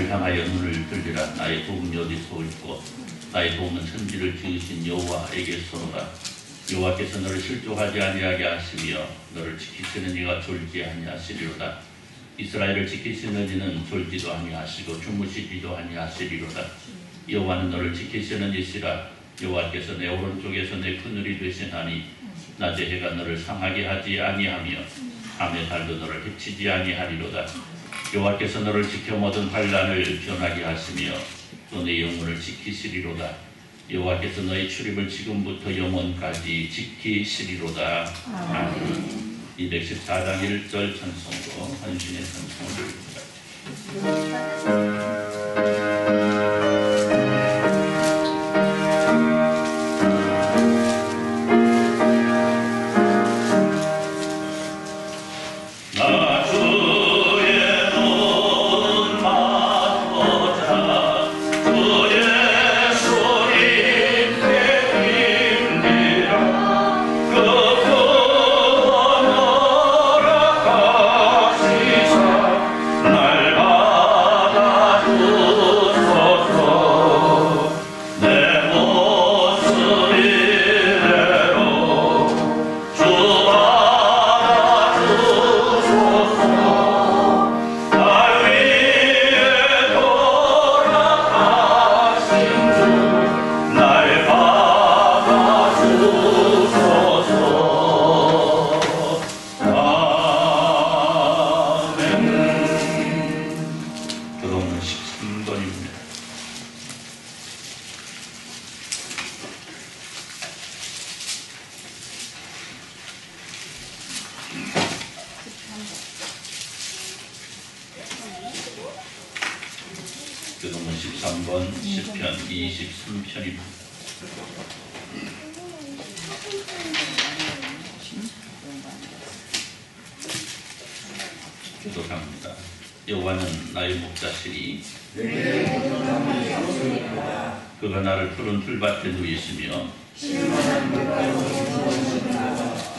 나를 향하여 눈을 들리라. 나의 도움이 어디서 올꼬. 나의 도움은 천지를 지으신 여호와에게서로다. 여호와께서 너를 실족하지 아니하게 하시며 너를 지키시는 이가 졸지 아니하시리로다. 이스라엘을 지키시는 이는 졸지도 아니하시고 주무시지도 아니하시리로다. 여호와는 너를 지키시는 이시라. 여호와께서 내 오른쪽에서 내 그늘이 되시나니 낮에 해가 너를 상하게 하지 아니하며 밤의 달도 너를 해치지 아니하리로다. 여호와께서 너를 지켜 모든 환난을 변하게 하시며 또 내 영혼을 지키시리로다. 여호와께서 너의 출입을 지금부터 영원까지 지키시리로다. 아멘. 214장 1절 찬송으로 헌신의 찬송을 드립니다. 교동문 13번 시편 23편입니다. 기도합니다. 여호와는 나의 목자시니 그가 나를 푸른 풀밭에 누이시며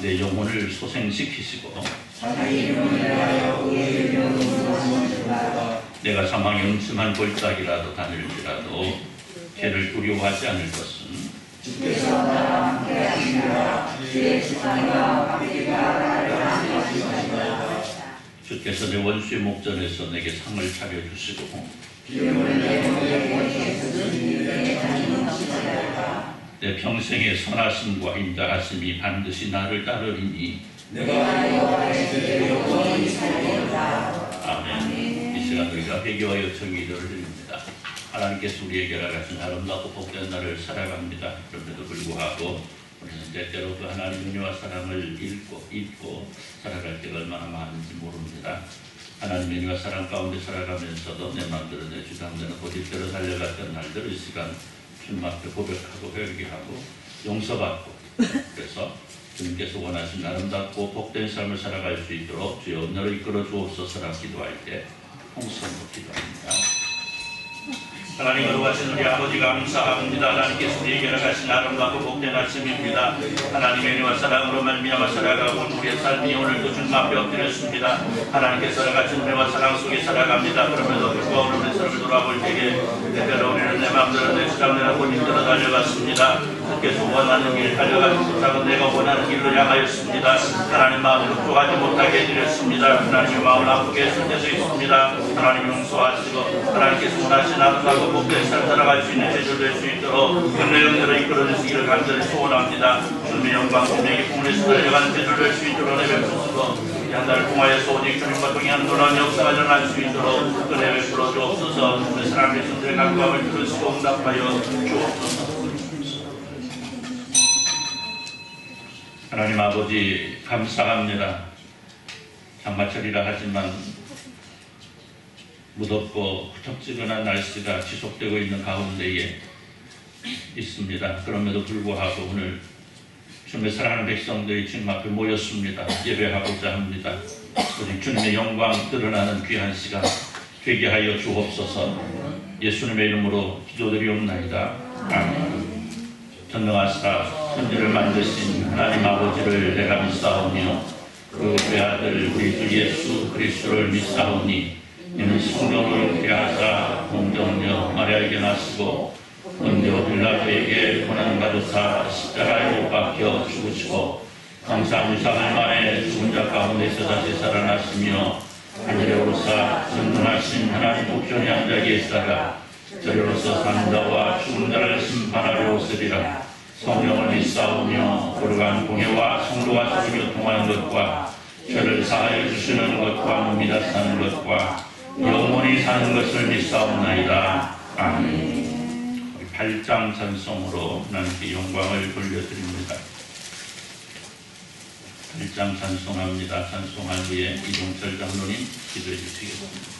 내 영혼을 소생시키시고 내가 사망의 음침한 골짜기라도 다닐지라도 개를 두려워하지 않을 것은 주께서 나와 함께하시니라. 주의 지팡이와 박대기가 나를 안위하시니라. 주께서 내 원수의 목전에서 내게 상을 차려주시고 내 평생의 선하심과 인자하심이 반드시 나를 따르리니 내가 여호와의 길에 영원히 살리로다. 아멘. 이 시간 우리가 회개와 요청 기도를 드립니다. 하나님께서 우리에게 허락하신 아름답고 복된 날을 살아갑니다. 그럼에도 불구하고 우리는 때때로 하나님의 은혜와 사랑을 잊고 살아갈 때가 얼마나 많은지 모릅니다. 하나님의 은혜와 사랑 가운데 살아가면서도 내 마음대로 내 주장대로 고집대로 달려갔던 날들 이 시간 주님 앞에 고백하고 회개하고 용서받고 그래서 주님께서 원하신 아름답고 복된 삶을 살아갈 수 있도록 주여 은혜로 이끌어 주옵소서라 기도할 때 통성으로 기도합니다. 하나님 거룩하신 우리 아버지 감사합니다. 하나님께서 우리에게 허락하신 아름답고 복된 아침입니다. 하나님의 은혜와 사랑으로 말미암아 살아가고 우리의 삶이 오늘도 주님 앞에 엎드렸습니다. 하나님께서 허락하신 은혜와 사랑 속에 살아갑니다. 그럼에도 불구하고 우리 삶을 돌아볼 때에 때때로 우리는 내 마음대로 내 주장대로 고집대로 달려갔습니다. 주께서 원하는 길 달려가지 못하고 내가 원하는 길로 향하였습니다. 하나님 마음을 흡족하지 못하게 해드렸습니다. 하나님의 마음을 아프게 했을 때도 있습니다. 하나님 용서하시고 하나님께서 원하신 아름답고 복된 삶 살아갈 수 있는 제주를 낼 수 있도록 은혜로 이끌어주시기를 간절히 소원합니다. 주님의 영광 주님의 기쁨에서 달려가는 제주를 낼 수 있도록 은혜 베푸소서. 한 달을 통하여서 오직 주님과 동행하는 놀라운 역사가 일어날 수 있도록 은혜 베풀어 주옵소서. 우리 사랑의 성들의 간구함을 들으시고 응답하여 주옵소서. 하나님 아버지 감사합니다. 장마철이라 하지만 무덥고 후텁지근한 날씨가 지속되고 있는 가운데에 있습니다. 그럼에도 불구하고 오늘 주님의 사랑하는 백성들이 주님 앞에 모였습니다. 예배하고자 합니다. 오직 주님의 영광 드러나는 귀한 시간 되게 하여 주옵소서. 예수님의 이름으로 기도드리옵나이다. 아멘. 전능하사 천지를 만드신 하나님 아버지를 내가 믿사오며 그 외아들 우리 주 예수 그리스도를 믿사오니 이는 성령을 피하사 공정녀 마리아에게 나시고 본디오 빌라도에게 고난 받으사 십자가에 못 박혀 죽으시고 감사 무사할 만에 죽은 자 가운데서 다시 살아나시며 하늘에 오르사 전능하신 하나님 목전에 앉아 계시다가 저리로서 사는 자와 죽은 자를 심판하려 오시리라. 성령을 믿사오며 거룩한 공회와 성도와 주님이 통하는 것과 죄를 사하여 주시는 것과 몸이다 사는 것과 영원히 사는 것을 믿사옵나이다. 아멘. 8장 찬송으로 하나님께 영광을 돌려드립니다. 8장 찬송합니다. 찬송한 후에 이종철 장로님 기도해 주시겠습니다.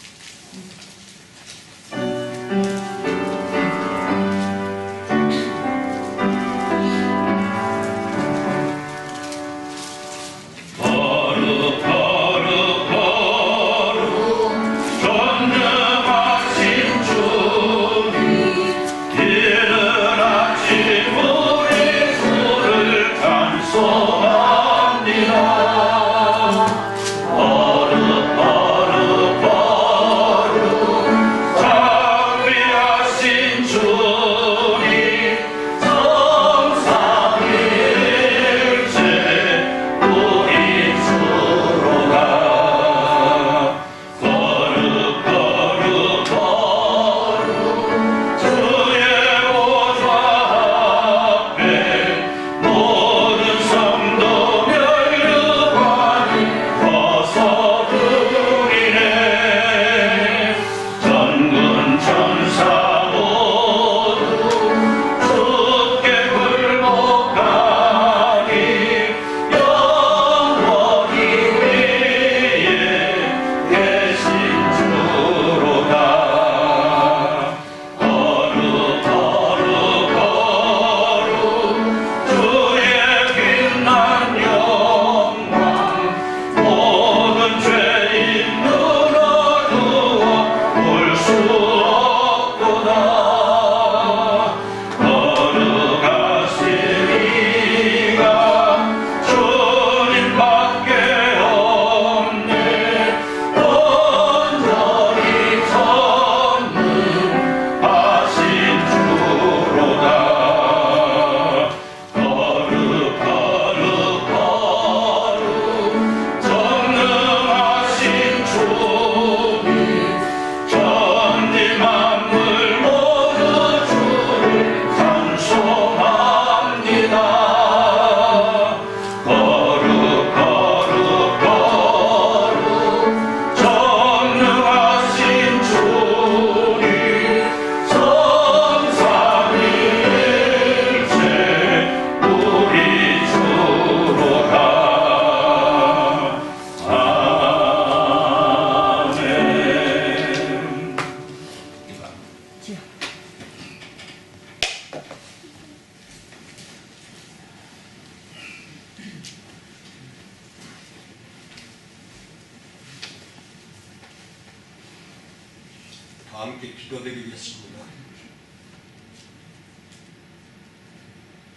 함께 기도드리겠습니다.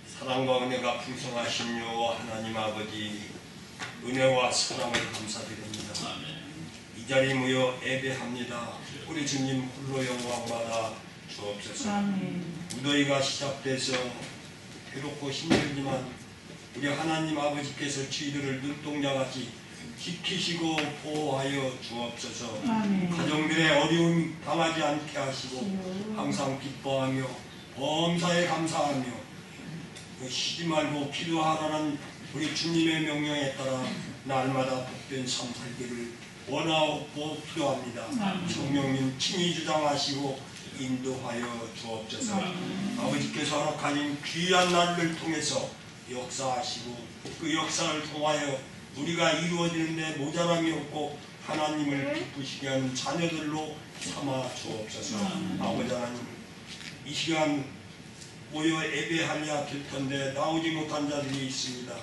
사랑과 은혜가 풍성하신 요 하나님 아버지, 은혜와 사랑을 감사드립니다. 이 자리 모여 예배합니다. 우리 주님 홀로 영광받아 주옵소서. 무더위가 시작돼서 괴롭고 힘들지만 우리 하나님 아버지께서 저희들을 눈동자같이 지키시고 보호하여 주옵소서. 가정들의 어려움 당하지 않게 하시고 항상 기뻐하며 범사에 감사하며 쉬지 말고 기도하라는 우리 주님의 명령에 따라 날마다 복된 삶 살기를 원하고 기도합니다. 성령님 친히 주장하시고 인도하여 주옵소서. 아버지께서 허락하신 귀한 날을 통해서 역사하시고 그 역사를 통하여 우리가 이루어지는데 모자람이 없고 하나님을 기쁘시게 하는 자녀들로 삼아 주옵소서. 아버지 하나님, 이 시간 모여 예배하려 될 텐데 나오지 못한 자들이 있습니다.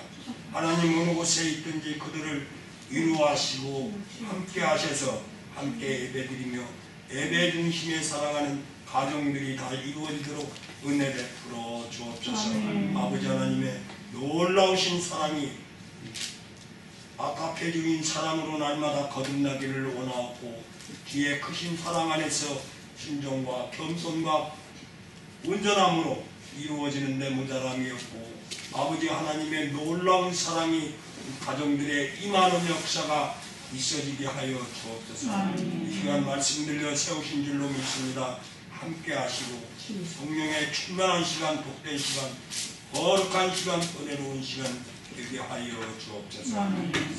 하나님 어느 곳에 있든지 그들을 위로하시고 함께 하셔서 함께 예배드리며 예배 중심에 살아가는 가정들이 다 이루어지도록 은혜 베풀어 주옵소서. 아버지 하나님의 놀라우신 사랑이 아카페 중인 사랑으로 날마다 거듭나기를 원하옵고 뒤에 크신 사랑 안에서 신종과 겸손과 온전함으로 이루어지는 내 모자람이었고 아버지 하나님의 놀라운 사랑이 가정들의 임하는 역사가 있어지게 하여 주옵소서. 이 시간 말씀 들려 세우신 줄로 믿습니다. 함께 하시고 성령의 충만한 시간, 복된 시간, 거룩한 시간, 은혜로운 시간 되게 하여 주옵소서.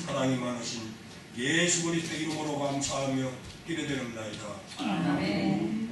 사랑이 많으신 예수 그리스도 이름으로 감사하며 기도드립니다. 아멘.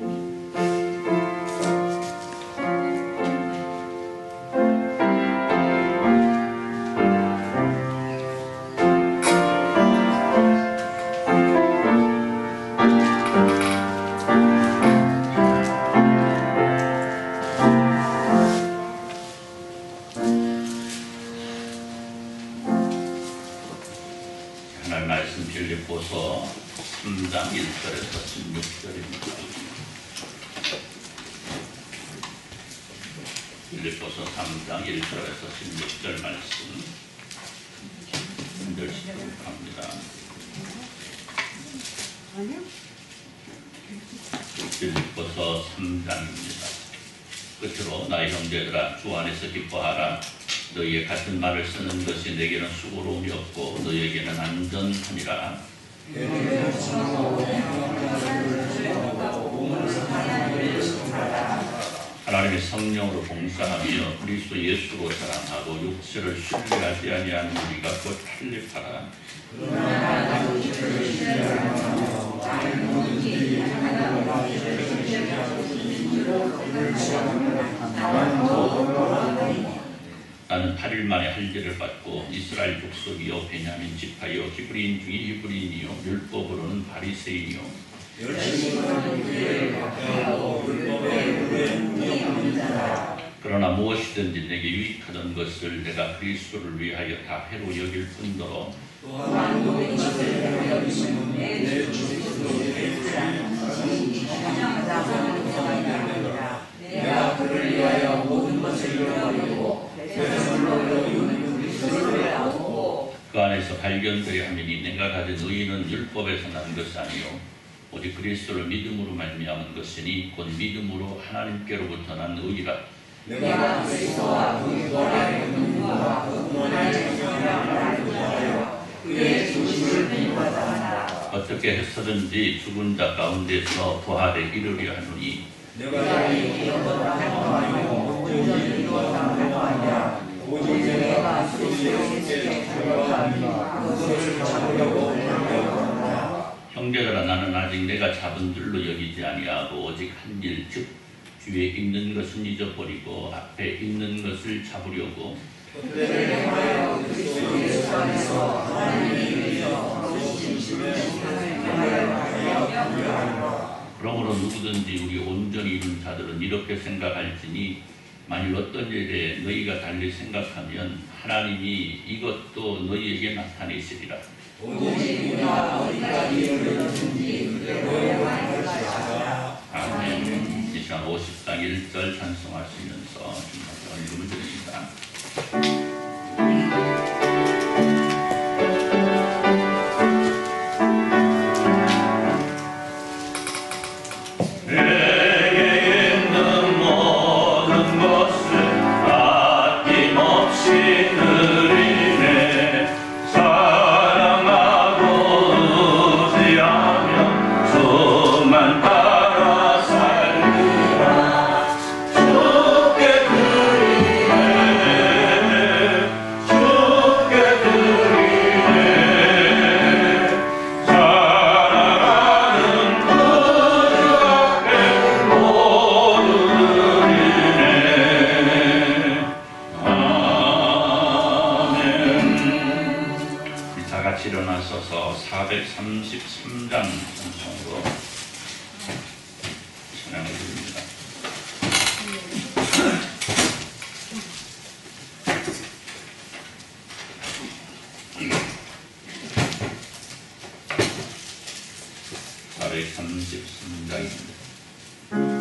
하나님 말씀 빌립보서 3장 1절에서 16절입니다. 빌립보서 3장 1절에서 16절 말씀 연결시키도록 합니다. 빌립보서 3장입니다. 끝으로 나의 형제들아 주 안에서 기뻐하라. 너희의 같은 말을 쓰는 것이 내게는 수고로움이 없고 너희에게는 안전하니라. 하나님의 성령으로 봉사하며 그리스도 예수로 사랑하고 육체를 신뢰하지 아니하는 우리가 곧 탈립하라. 나는 8일 만에 할례를 받고 이스라엘 족속이요 베냐민 지파요 히브리인 중에 히브리인이요 율법으로는 바리새인이요 그러나 무엇이든지 내게 유익하던 것을 내가 그리스도를 위하여 다 해로 여길 뿐더러 내가 그를 위하여 모든 것을 잃어버리고 그 안에서 발견되어야 하니 내가 가진 의인은 율법에서 난 것이 아니요 오직 그리스도를 믿음으로 말미암은 것이니 곧 믿음으로 하나님께로부터 난 의라. 내가 그리스도와 그 구원의 능력과 그 구원의 정령을 알고 하여 그의 중심을 비유하다 하나 어떻게 해서든지 죽은 자 가운데서 부활에 이르려 하노니 내가 이 영원한 행하여 온전히 이루어가는 아니라 오직 내가 그리스도께 들어가니 그것을 잡으려고 하려고 형제들아 나는 아직 내가 잡은 줄로 여기지 아니하고 오직 한 일 즉 뒤에 있는 것은 잊어버리고 앞에 있는 것을 잡으려고 그리스도 예수 안에서 하나님이 위해서 진심을 그러므로 누구든지 우리 온전히 이룬 자들은 이렇게 생각할지니 만일 어떤 일에 너희가 달리 생각하면 하나님이 이것도 너희에게 나타내시리라. 아멘. 이 시간 50장 1절 찬송하시면서 주님께 읽음을 드립니다. 일어나서서 433장 찬송으로 찬양을 드립니다. (433장입니다)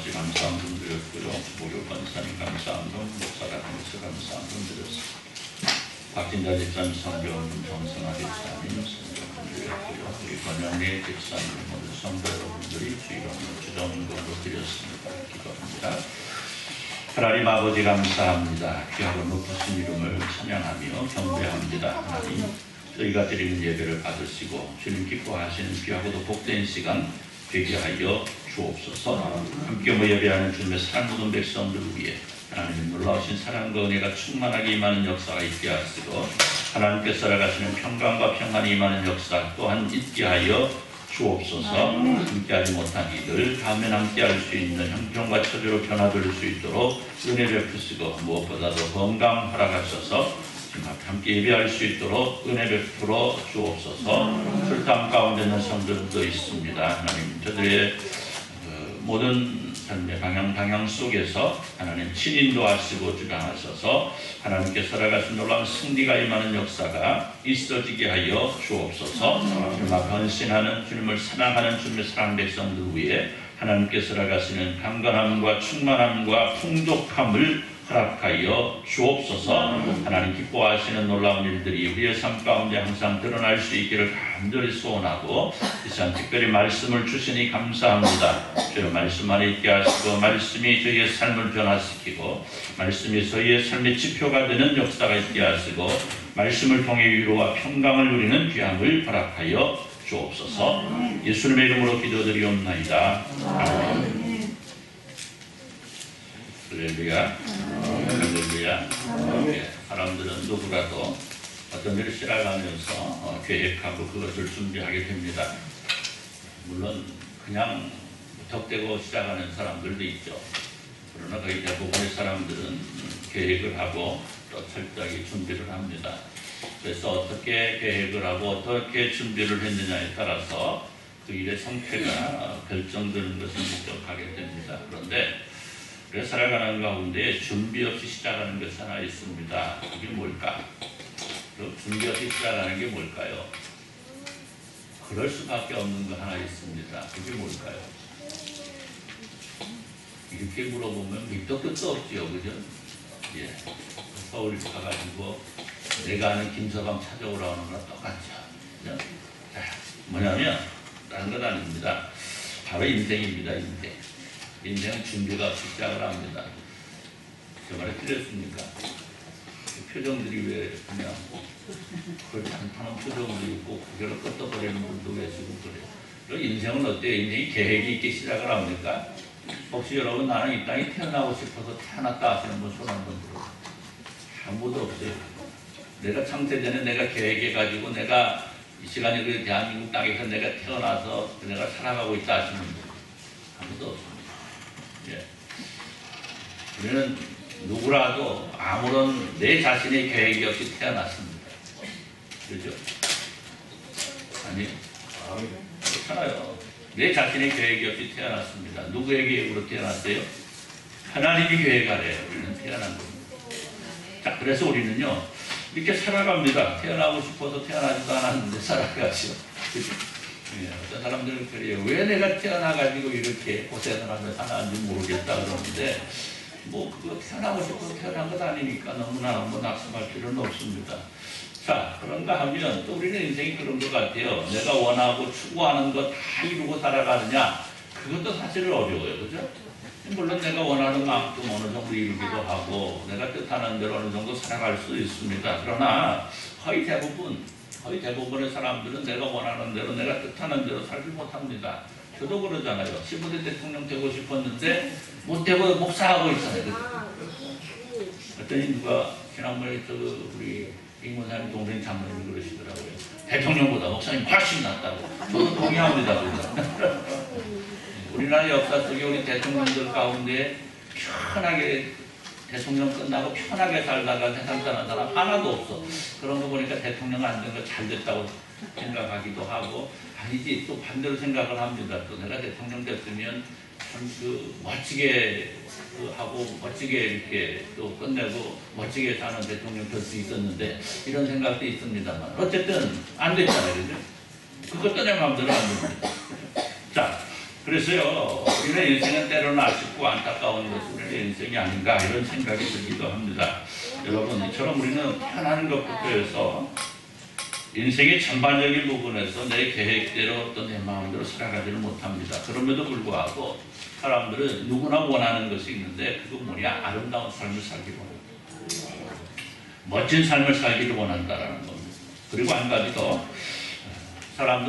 아버지 감사함 좀 드렸고요. 목요 권사님 감사함 좀, 목사라면서 감사함 좀 드렸습니다. 박진자 집사님, 성경님, 정성아 집사님, 성경 좀 드렸고요. 우리 권영리 집사님, 모두 성도 여러분들이 주의로 주정금으로 드렸습니다. 기도합니다. 하나님 아버지 감사합니다. 귀하고 높으신 이름을 찬양하며 경배합니다. 하나님, 저희가 드리는 예배를 받으시고 주님 기뻐하시는 귀하고도 복된 시간 되게 하여 주옵소서. 함께 모여 예배하는 주님의 사랑 모든 백성들 위해 하나님의 놀라우신 사랑과 은혜가 충만하게 임하는 역사가 있게 하시고 하나님께 살아가시는 평강과 평안이 임하는 역사 또한 있게 하여 주옵소서. 함께하지 못한 이들 다음에 함께할 수 있는 형편과 처지로 변화될 수 있도록 은혜 베푸시고 무엇보다도 건강 허락하셔서 함께 예배할 수 있도록 은혜 베풀어 주옵소서. 출담 가운데 있는 성도들도 있습니다. 하나님, 저들의 모든 삶의 방향 속에서 하나님 친인도하시고 주관하셔서 하나님께 살아가신 놀라운 승리가 임하는 역사가 있어지게 하여 주옵소서. 주님 앞에 헌신하는 주님을 사랑하는 주님의 사랑 백성들 위해 하나님께 살아가시는 강건함과 충만함과 풍족함을 허락하여 주옵소서. 하나님 기뻐하시는 놀라운 일들이 우리의 삶 가운데 항상 드러날 수 있기를 간절히 소원하고 이 시간 특별히 말씀을 주시니 감사합니다. 주의 말씀 안에 있게 하시고 말씀이 저희의 삶을 변화시키고 말씀이 저희의 삶의 지표가 되는 역사가 있게 하시고 말씀을 통해 위로와 평강을 누리는 귀함을 허락하여 주옵소서. 예수님의 이름으로 기도드리옵나이다. 아멘. 할렐루야. 할렐루야. 사람들은 누구라도 어떤 일을 시작하면서 계획하고 그것을 준비하게 됩니다. 물론 그냥 무턱대고 시작하는 사람들도 있죠. 그러나 거의 대부분의 사람들은 계획을 하고 또 철저하게 준비를 합니다. 그래서 어떻게 계획을 하고 어떻게 준비를 했느냐에 따라서 그 일의 성패가 결정되는 것을 목격하게 됩니다. 그런데 그래서 살아가는 가운데 준비 없이 시작하는 것이 하나 있습니다. 그게 뭘까? 준비 없이 시작하는 게 뭘까요? 그럴 수밖에 없는 거 하나 있습니다. 그게 뭘까요? 이렇게 물어보면 밑도 끝도 없지요, 그죠? 예. 서울 가가지고 내가 아는 김서방 찾아오라는 거랑 똑같죠. 그죠? 자, 뭐냐면 다른 건 아닙니다. 바로 인생입니다, 인생. 인생은 준비가 없이 시작을 합니다. 저 말이 틀렸습니까? 표정들이 왜 그냥 그렇지 않다는 표정도 있고 고개를 끄덕거리는 분도 계시고 그래요. 인생은 어때요? 인생이 계획이 있게 시작을 합니까? 혹시 여러분 나는 이 땅에 태어나고 싶어서 태어났다 하시는 분 손 한번 들어요. 아무도 없어요. 내가 창세전에 내가 계획해가지고 내가 이 시간에 그 대한민국 땅에서 내가 태어나서 내가 살아가고 있다 하시는 분 아무도 없습니다. 예. 우리는 누구라도 아무런 내 자신의 계획이 없이 태어났습니다. 그렇죠? 아니, 그렇잖아요. 내 자신의 계획이 없이 태어났습니다. 누구의 계획으로 태어났어요? 하나님이 계획하래요. 우리는 태어난 겁니다. 자, 그래서 우리는요, 이렇게 살아갑니다. 태어나고 싶어서 태어나지도 않았는데 살아가죠. 그렇죠? 예, 어떤 사람들은 그래요. 왜 내가 태어나가지고 이렇게 고생을 하며 사는지 모르겠다 그러는데, 뭐, 그거 태어나고 싶어서 태어난 것 아니니까 너무나 낙심할 필요는 없습니다. 자, 그런가 하면 또 우리는 인생이 그런 것 같아요. 내가 원하고 추구하는 거 다 이루고 살아가느냐? 그것도 사실 어려워요. 그죠? 물론 내가 원하는 만큼 어느 정도 이루기도 하고, 내가 뜻하는 대로 어느 정도 살아갈 수 있습니다. 그러나 거의 대부분의 사람들은 내가 원하는 대로, 내가 뜻하는 대로 살지 못합니다. 저도 그러잖아요. 15대 대통령 되고 싶었는데 못 되고 목사하고 있잖아요. 그랬더니 누가 지난번에 우리 임원사님 동생 장로님이 그러시더라고요. 대통령보다 목사님 훨씬 낫다고. 저도 동의합니다. 우리나라 역사 속에 우리 대통령들 가운데 편하게 대통령 끝나고 편하게 살다가 세상 사는 사람 하나도 없어. 그런 거 보니까 대통령 안 된 거 잘 됐다고 생각하기도 하고, 아니지 또 반대로 생각을 합니다. 또 내가 대통령 됐으면 참 멋지게 하고 멋지게 이렇게 또 끝내고 멋지게 사는 대통령 될 수 있었는데 이런 생각도 있습니다만 어쨌든 안 됐잖아요. 그죠? 그것도 내 마음대로 안 됩니다. 자, 그래서요 우리의 인생은 때로는 아쉽고 안타까운 것이 우리의 인생이 아닌가 이런 생각이 들기도 합니다. 여러분, 이처럼 우리는 편한 것부터 해서 인생의 전반적인 부분에서 내 계획대로 어떤 내 마음대로 살아가지를 못합니다. 그럼에도 불구하고 사람들은 누구나 원하는 것이 있는데 그건 뭐냐? 아름다운 삶을 살기를 원합니다. 멋진 삶을 살기를 원한다는 겁니다. 그리고 한 가지 더,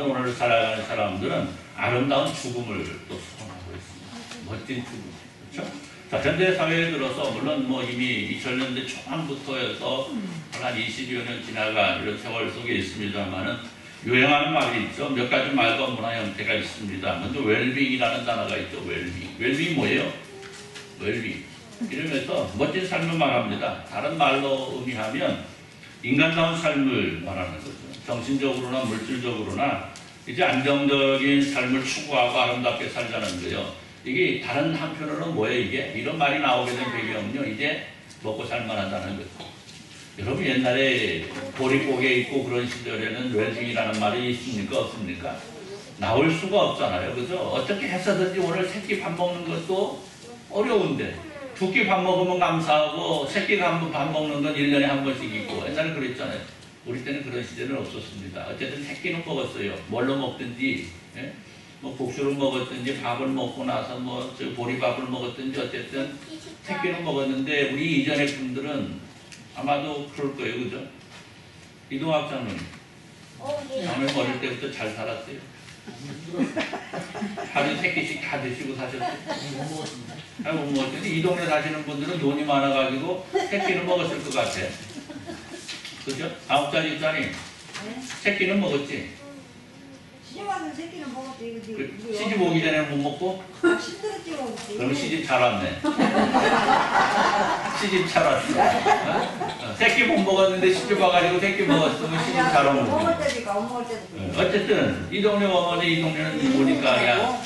오늘 살아가는 사람들은 아름다운 죽음을 또 소원하고 있습니다. 멋진 죽음. 그렇죠? 자, 현대사회에 들어서 물론 뭐 이미 2000년대 초반부터 해서 한 20여 년 지나간 이런 세월 속에 있습니다만은 유행하는 말이 있죠. 몇 가지 말과 문화 형태가 있습니다. 먼저 웰빙이라는 단어가 있죠. 웰빙. 웰빙이 뭐예요? 웰빙. 이러면서 멋진 삶을 말합니다. 다른 말로 의미하면 인간다운 삶을 말하는 거죠. 정신적으로나 물질적으로나 이제 안정적인 삶을 추구하고 아름답게 살자는 거예요. 이게 다른 한편으로는 뭐예요? 이게 이런 말이 나오게 된 배경은요. 이제 먹고 살만하다는 거죠. 여러분 옛날에 보릿고개 있고 그런 시절에는 웰빙이라는 말이 있습니까? 없습니까? 나올 수가 없잖아요. 그죠? 어떻게 해서든지 오늘 새끼 밥 먹는 것도 어려운데 두 끼 밥 먹으면 감사하고 새끼 밥 먹는 건 1년에 한 번씩 있고 옛날에 그랬잖아요. 우리 때는 그런 시대는 없었습니다. 어쨌든 새끼는 먹었어요. 뭘로 먹든지 예? 뭐 국수를 먹었든지 밥을 먹고 나서 뭐 보리밥을 먹었든지 어쨌든 새끼는 먹었는데 우리 이전의 분들은 아마도 그럴 거예요. 그죠? 이동학 장로님. 장로님 어릴 때부터 잘 살았어요. 하루 세 끼씩 다 드시고 사셨어요. 잘 못 먹었는데 이 동네 사시는 분들은 돈이 많아가지고 세 끼는 먹었을 것 같아. 그죠? 9살, 6살이 세 끼는 먹었지. 시집 와서 새끼는 먹었지. 시집 오기 전에는 못 먹고? 시들었지 먹었지. 그럼 시집 잘 왔네. 시집 잘 왔어. 새끼 못 먹었는데 시집 와가지고 새끼 먹었으면 시집 잘 온 거지. 먹을 때니까 못 먹을 때도. 어쨌든 이 동네 어머니 이 동네는 보니까 야,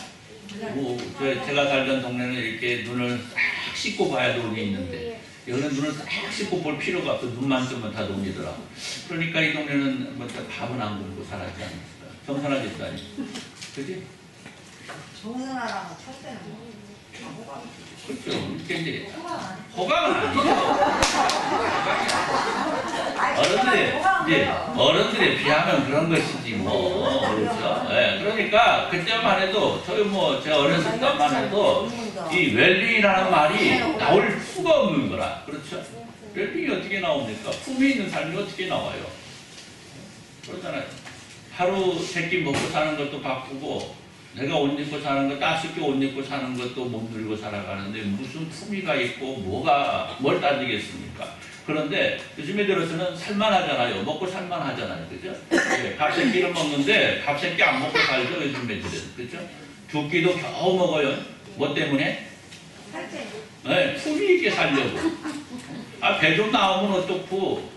뭐 제가 살던 동네는 이렇게 눈을 싹 씻고 봐야 돈이 있는데 여기는 눈을 싹 씻고 볼 필요가 없어. 눈만 뜨면 다 돈이더라. 그러니까 이 동네는 먼저 밥은 안 굶고 살았지 않았을까. 정선하겠다니. 그지? 정선아랑 첫 때는 뭐. 그렇죠. 이렇게 이제 호강은 아니죠. 어른들에 비하면 그런 것이지 뭐. 그렇죠. 네, 그러니까 그때만 해도 저희 뭐 제가 어렸을 때만 해도 이 웰빙이라는 말이 나올 수가 없는 거라. 그렇죠. 웰빙이 어떻게 나옵니까? 품위 있는 삶이 어떻게 나와요? 그렇잖아요. 하루 세 끼 먹고 사는 것도 바쁘고 내가 옷 입고 사는 거 따숩게 옷 입고 사는 것도 못 누리고 살아가는데 무슨 품위가 있고 뭘 따지겠습니까? 그런데 요즘에 들어서는 살만하잖아요. 먹고 살만하잖아요. 그죠? 네, 밥 세 끼를 먹는데 밥 세 끼 안 먹고 살죠. 요즘 애들은. 그죠? 두 끼도 겨우 먹어요. 뭐 때문에? 네, 품위 있게 살려고. 배 좀 나오면 어떻고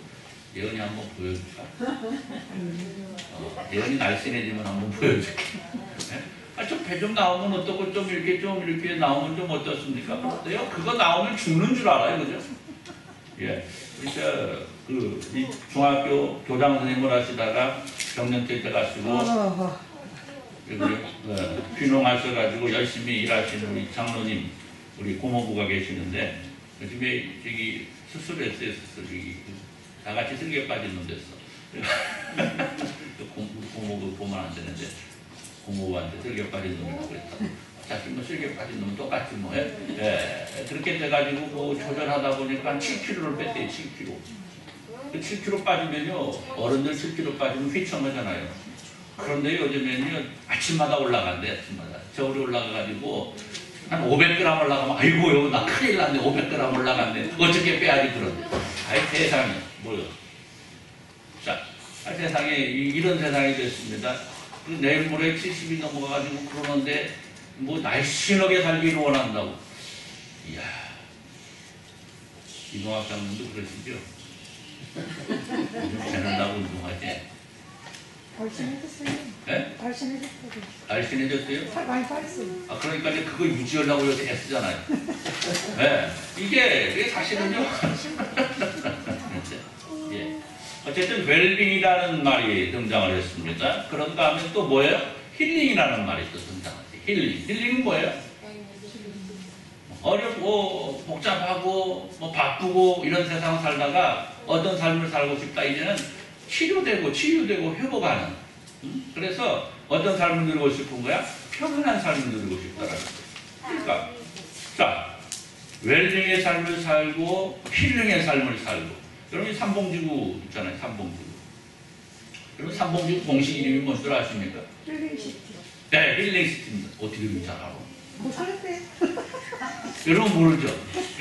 예언이 한번 보여줄까? 예언이 날씬해지면 한번 보여줄게. 좀 배 좀 나오면 어떻고 좀 이렇게 나오면 좀 어떻습니까? 그런데요, 그거 나오면 죽는 줄 알아요, 그죠? 예, 진짜 이 중학교 교장 선생님을 하시다가 정년퇴 때 가시고 귀농하셔가지고 열심히 일하시는 우리 장로님, 우리 고모부가 계시는데 요즘에 저기 수술했어요, 수술이. 다 같이 슬기에 빠진 놈 됐어. 고모부 보면 안 되는데 고모부한테 슬기에 빠진 놈이라고 그랬다고. 자식 뭐 슬기에 빠진 놈은 똑같이 뭐 해. 예. 그렇게 돼가지고 뭐 조절하다 보니까 7kg를 뺐대요. 7kg. 그 7kg 빠지면요 어른들 7kg 빠지면 휘청하잖아요. 그런데 요즘에는요 아침마다 올라간대. 아침마다 저울이 올라가가지고 한 500g 올라가면 아이고 여기 나 큰일 났네. 500g 올라갔네. 어떻게 빼야지 그런데. 아이 세상에 뭐요. 자, 세상에 이런 세상이 됐습니다. 내일 모레 70이 넘어가가지고 그러는데 뭐 날씬하게 살기를 원한다고. 이야, 이동학 장님도 그러시죠? 요즘 배는다고 운동하지? 발신해졌어요. 네? 발신해졌어요. 날씬해졌어요? 살 많이 빠졌어요. 그러니까 이제 그거 유지하려고 이렇게 애쓰잖아요. 네. 이게 사실은요. 예. 어쨌든 웰빙이라는 말이 등장을 했습니다. 그런 다음에 또 뭐예요? 힐링이라는 말이 또 등장하지. 힐링은 뭐예요? 어렵고 복잡하고 뭐 바쁘고 이런 세상 살다가 어떤 삶을 살고 싶다. 이제는 치유되고 회복하는. 그래서 어떤 삶을 누리고 싶은 거야? 평안한 삶을 누리고 싶다라는 거야. 그러니까 자, 웰빙의 삶을 살고 힐링의 삶을 살고. 여러분 삼봉지구 있잖아요. 삼봉지구. 여러분 삼봉지구 공식 이름이 뭔지 아십니까? 힐링시티. 네, 힐링시티입니다. 어떻게 이름이 잘 알아? 뭐 살았대? 여러분 모르죠?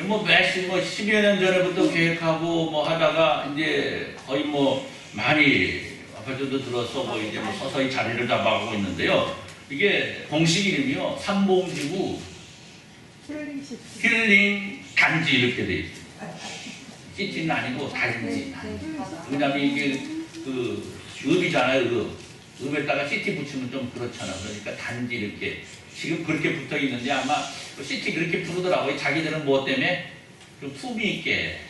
뭐 몇십, 10여 년 전에부터 계획하고 뭐 하다가 이제 거의 뭐 많이 아파트도 들어서 뭐 이제 뭐 서서히 자리를 잡아가고 있는데요. 이게 공식 이름이요. 삼봉지구 힐링시티. 힐링 단지 이렇게 돼 있어요. 시티는 아니고 단지. 왜냐면 이게 그 읍이잖아요. 읍에다가 시티 붙이면 좀 그렇잖아. 그러니까 단지 이렇게 지금 그렇게 붙어 있는데 아마 시티 그렇게 부르더라고요. 자기들은 뭐 때문에 좀 품위 있게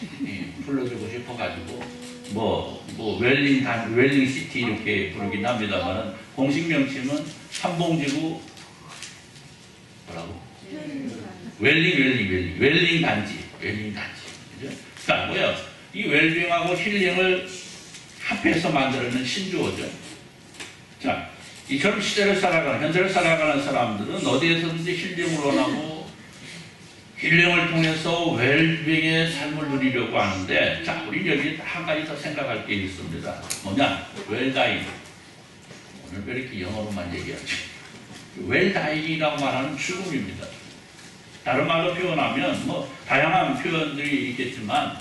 불러주고 싶어가지고 뭐 웰링 시티 이렇게 부르긴 합니다만은 공식 명칭은 삼봉지구 뭐라고? 웰링 단지. 그죠? 자, 뭐야? 이 웰빙하고 힐링을 합해서 만들어낸 신조어죠. 자, 이처럼 시대를 살아가는, 현재를 살아가는 사람들은 어디에서든지 힐링을 원하고 힐링을 통해서 웰빙의 삶을 누리려고 하는데, 자, 우리 여기 한 가지 더 생각할 게 있습니다. 뭐냐? 웰다잉. 오늘 왜 이렇게 영어로만 얘기하지? 웰다잉이라고 말하는 죽음입니다. 다른 말로 표현하면 뭐 다양한 표현들이 있겠지만,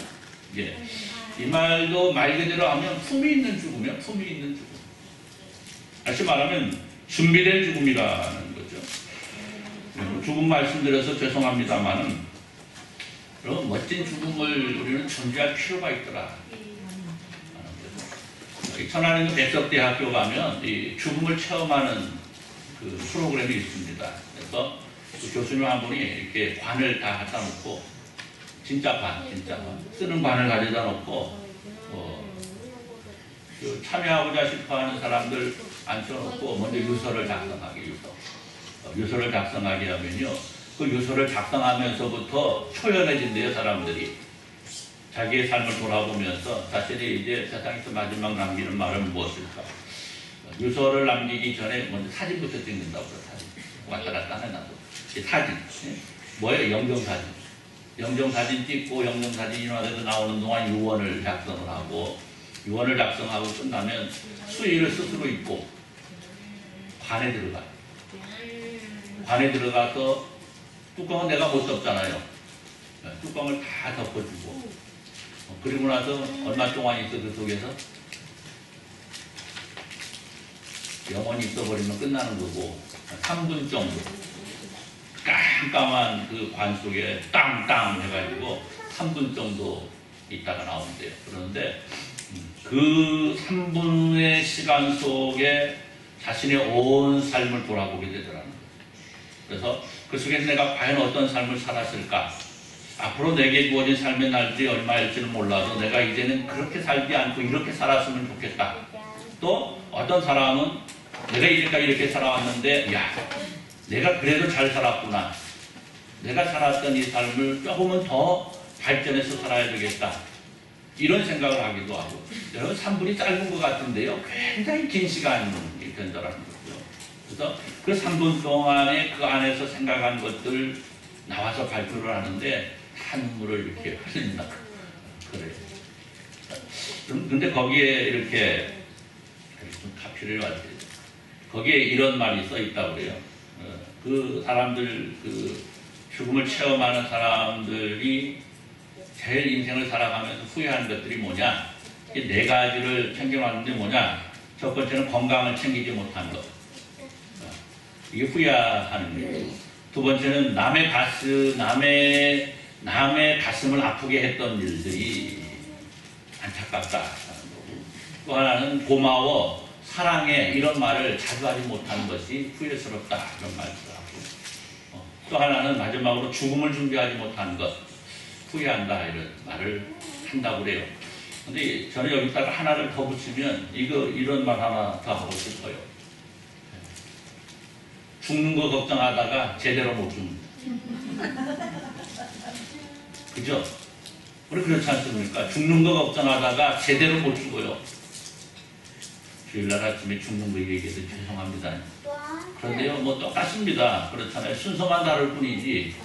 이 말도 말 그대로 하면 품이 있는 죽음이야. 품이 있는 죽음. 다시 말하면 준비된 죽음이라는 거죠. 죽음 말씀드려서 죄송합니다만은 그런 멋진 죽음을 우리는 준비할 필요가 있더라. 천안의 백석대학교 가면 이 죽음을 체험하는 그 프로그램이 있습니다. 그래서 그 교수님 한 분이 이렇게 관을 다 갖다 놓고 진짜 관 쓰는 관을 가져다 놓고 그 참여하고자 싶어하는 사람들 앉혀놓고 먼저 유서를 작성하게 유서를 작성하게 하면요, 그 유서를 작성하면서부터 초연해진대요. 사람들이 자기의 삶을 돌아보면서 자신이 이제 세상에서 마지막 남기는 말은 무엇일까. 유서를 남기기 전에 먼저 사진부터 찍는다고 그래요. 사진 왔다 갔다 해놔도 사진 뭐예요? 영정사진 찍고 영정사진이 와서 나오는 동안 유언을 작성을 하고, 유언을 작성하고 끝나면 수의를 스스로 입고 관에 들어가서 뚜껑은 내가 못 덮잖아요. 뚜껑을 다 덮어주고, 그리고 나서 얼마 동안 있어 그 속에서 영원히 있어버리면 끝나는 거고, 3분 정도 깜깜한 그 관 속에 땅땅 해가지고 3분 정도 있다가 나온대요. 그런데 그 3분의 시간 속에 자신의 온 삶을 돌아보게 되더라는 거예요. 그래서 그 속에서 내가 과연 어떤 삶을 살았을까? 앞으로 내게 주어진 삶의 날들이 얼마일지는 몰라도 내가 이제는 그렇게 살지 않고 이렇게 살았으면 좋겠다. 또 어떤 사람은 내가 이제까지 이렇게 살아왔는데, 야, 내가 그래도 잘 살았구나. 내가 살았던 이 삶을 조금은 더 발전해서 살아야 되겠다. 이런 생각을 하기도 하고. 여러분 3분이 짧은 것 같은데요, 굉장히 긴 시간이 된다는 거죠. 그래서 그 3분 동안에 그 안에서 생각한 것들 나와서 발표를 하는데 다 눈물을 이렇게 흘린다. 그래요. 근데 거기에 이렇게 좀 카피를 왔대요. 거기에 이런 말이 써 있다고 그래요. 그 사람들, 그 죽음을 체험하는 사람들이 제일 인생을 살아가면서 후회하는 것들이 뭐냐? 이 네 가지를 챙겨놨는데 뭐냐? 첫 번째는 건강을 챙기지 못한 것. 이게 후회하는 거예요. 두 번째는 남의 가슴을 아프게 했던 일들이 안타깝다. 또 하나는 고마워, 사랑해 이런 말을 자주 하지 못하는 것이 후회스럽다. 이런 말도 하고. 또 하나는 마지막으로 죽음을 준비하지 못한 것, 후회한다 이런 말을 한다고 그래요. 근데 저는 여기다가 하나를 더 붙이면 이런 말 하나 더 하고 싶어요. 죽는 거 걱정하다가 제대로 못 죽는다. 그죠? 우리 그렇지 않습니까? 죽는 거 걱정하다가 제대로 못 죽어요. 주일날 아침에 죽는 거 얘기해서 죄송합니다. 그런데요, 뭐 똑같습니다. 그렇잖아요. 순서만 다를 뿐이지,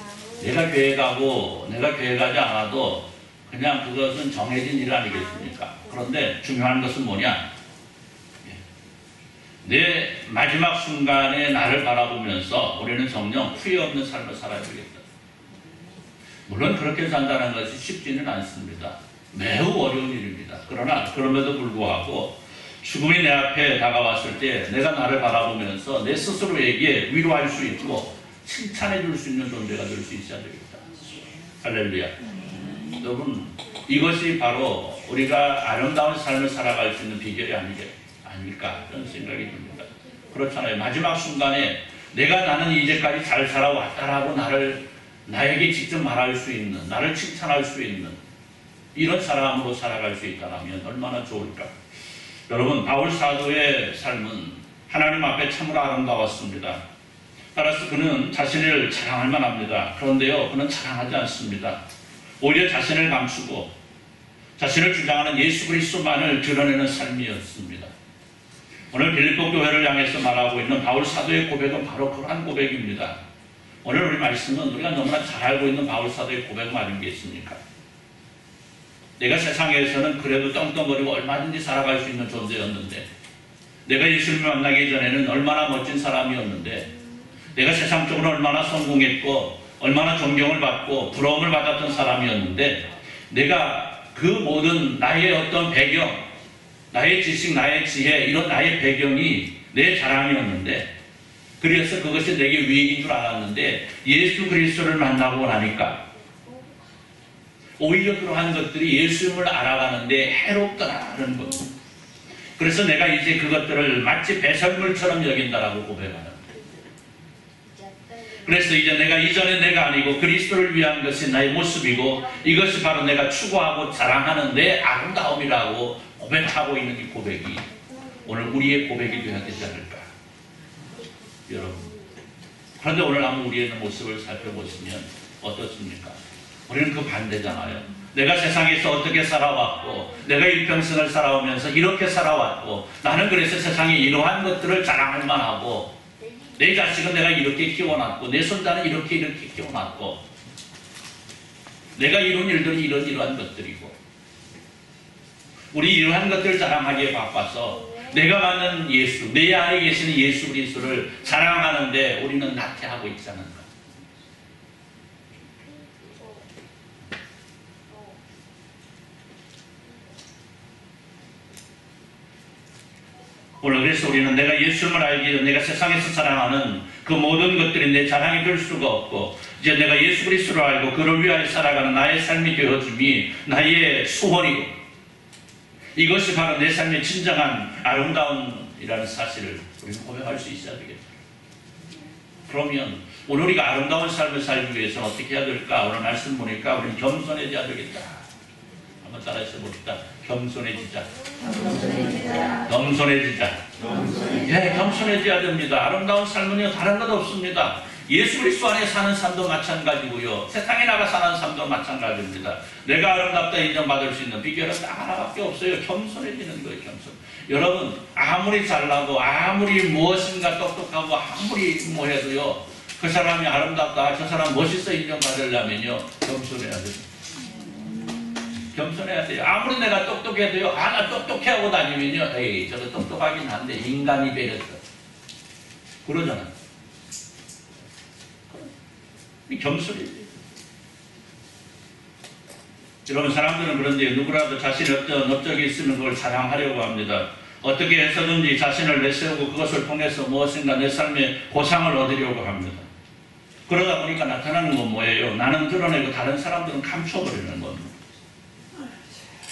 내가 교회 가고 내가 교회 가지 않아도 그냥 그것은 정해진 일 아니겠습니까? 그런데 중요한 것은 뭐냐? 내 마지막 순간에 나를 바라보면서 우리는 정녕 후회 없는 삶을 살아야 되겠다. 물론 그렇게 산다는 것이 쉽지는 않습니다. 매우 어려운 일입니다. 그러나 그럼에도 불구하고 죽음이 내 앞에 다가왔을 때 내가 나를 바라보면서 내 스스로에게 위로할 수 있고 칭찬해 줄 수 있는 존재가 될 수 있어야 되겠다. 할렐루야. 여러분, 이것이 바로 우리가 아름다운 삶을 살아갈 수 있는 비결이 아닐까 그런 생각이 듭니다. 그렇잖아요. 마지막 순간에 내가 나는 이제까지 잘 살아왔다라고 나에게 직접 말할 수 있는, 나를 칭찬할 수 있는 이런 사람으로 살아갈 수 있다면 얼마나 좋을까. 여러분, 바울 사도의 삶은 하나님 앞에 참으로 아름다웠습니다. 따라서 그는 자신을 자랑할 만합니다. 그런데요, 그는 자랑하지 않습니다. 오히려 자신을 감추고 자신을 주장하는 예수 그리스도만을 드러내는 삶이었습니다. 오늘 빌립보 교회를 향해서 말하고 있는 바울 사도의 고백은 바로 그러한 고백입니다. 오늘 우리 말씀은 우리가 너무나 잘 알고 있는 바울 사도의 고백 아니겠습니까? 내가 세상에서는 그래도 떵떵거리고 얼마든지 살아갈 수 있는 존재였는데, 내가 예수님을 만나기 전에는 얼마나 멋진 사람이었는데, 내가 세상적으로 얼마나 성공했고 얼마나 존경을 받고 부러움을 받았던 사람이었는데, 내가 그 모든 나의 어떤 배경, 나의 지식, 나의 지혜, 이런 나의 배경이 내 자랑이었는데, 그래서 그것이 내게 유익인 줄 알았는데 예수 그리스도를 만나고 나니까 오히려 그러한 것들이 예수님을 알아가는데 해롭더라는 것. 그래서 내가 이제 그것들을 마치 배설물처럼 여긴다라고 고백하는 거예요. 그래서 이제 내가 이전에 내가 아니고 그리스도를 위한 것이 나의 모습이고, 이것이 바로 내가 추구하고 자랑하는 내 아름다움이라고 고백하고 있는 이 고백이 오늘 우리의 고백이 되어야 되지 않을까. 여러분, 그런데 오늘 한번 우리의 모습을 살펴보시면 어떻습니까? 우리는 그 반대잖아요. 내가 세상에서 어떻게 살아왔고, 내가 일평생을 살아오면서 이렇게 살아왔고, 나는 그래서 세상에 이러한 것들을 자랑할 만하고, 내 자식은 내가 이렇게 키워놨고, 내 손자는 이렇게 키워놨고, 내가 이룬 일들은 이러한 것들이고, 우리 이러한 것들을 자랑하기에 바빠서 내가 받는 예수, 내 안에 계시는 예수 그리스도를 자랑하는데 우리는 나태하고 있지 않은가. 오늘 그래서 우리는 내가 예수님을 알기 전 내가 세상에서 자랑하는 그 모든 것들이 내 자랑이 될 수가 없고, 이제 내가 예수 그리스도를 알고 그를 위하여 살아가는 나의 삶이 되어줌이 나의 소원이고, 이것이 바로 내 삶의 진정한 아름다움이라는 사실을 우리는 고백할 수 있어야 되겠다. 그러면 오늘 우리가 아름다운 삶을 살기 위해서는 어떻게 해야 될까? 오늘 말씀 보니까 우리는 겸손해져야 되겠다. 한번 따라해서 봅시다. 겸손해지자. 겸손해지자. 예, 겸손해져야 됩니다. 아름다운 삶은요, 다른 것 없습니다. 예수 그리스도 안에 사는 삶도 마찬가지고요, 세상에 나가 사는 삶도 마찬가지입니다. 내가 아름답다 인정받을 수 있는 비결은 딱 하나밖에 없어요. 겸손해지는 거예요. 겸손. 여러분, 아무리 잘나고 아무리 무엇인가 똑똑하고 아무리 뭐 해도요, 그 사람이 아름답다, 저 사람 멋있어 인정받으려면요, 겸손해야 됩니다. 겸손해야 돼요. 아무리 내가 똑똑해도요, 나 똑똑해 하고 다니면요, 에이, 저거 똑똑하긴 한데 인간이 배렸어, 그러잖아. 겸손이지. 여러분, 사람들은 그런데 누구라도 자신의 어떤 업적이 있으면 그걸 자랑하려고 합니다. 어떻게 해서든지 자신을 내세우고 그것을 통해서 무엇인가 내 삶에 보상을 얻으려고 합니다. 그러다 보니까 나타나는 건 뭐예요? 나는 드러내고 다른 사람들은 감춰버리는 겁니다.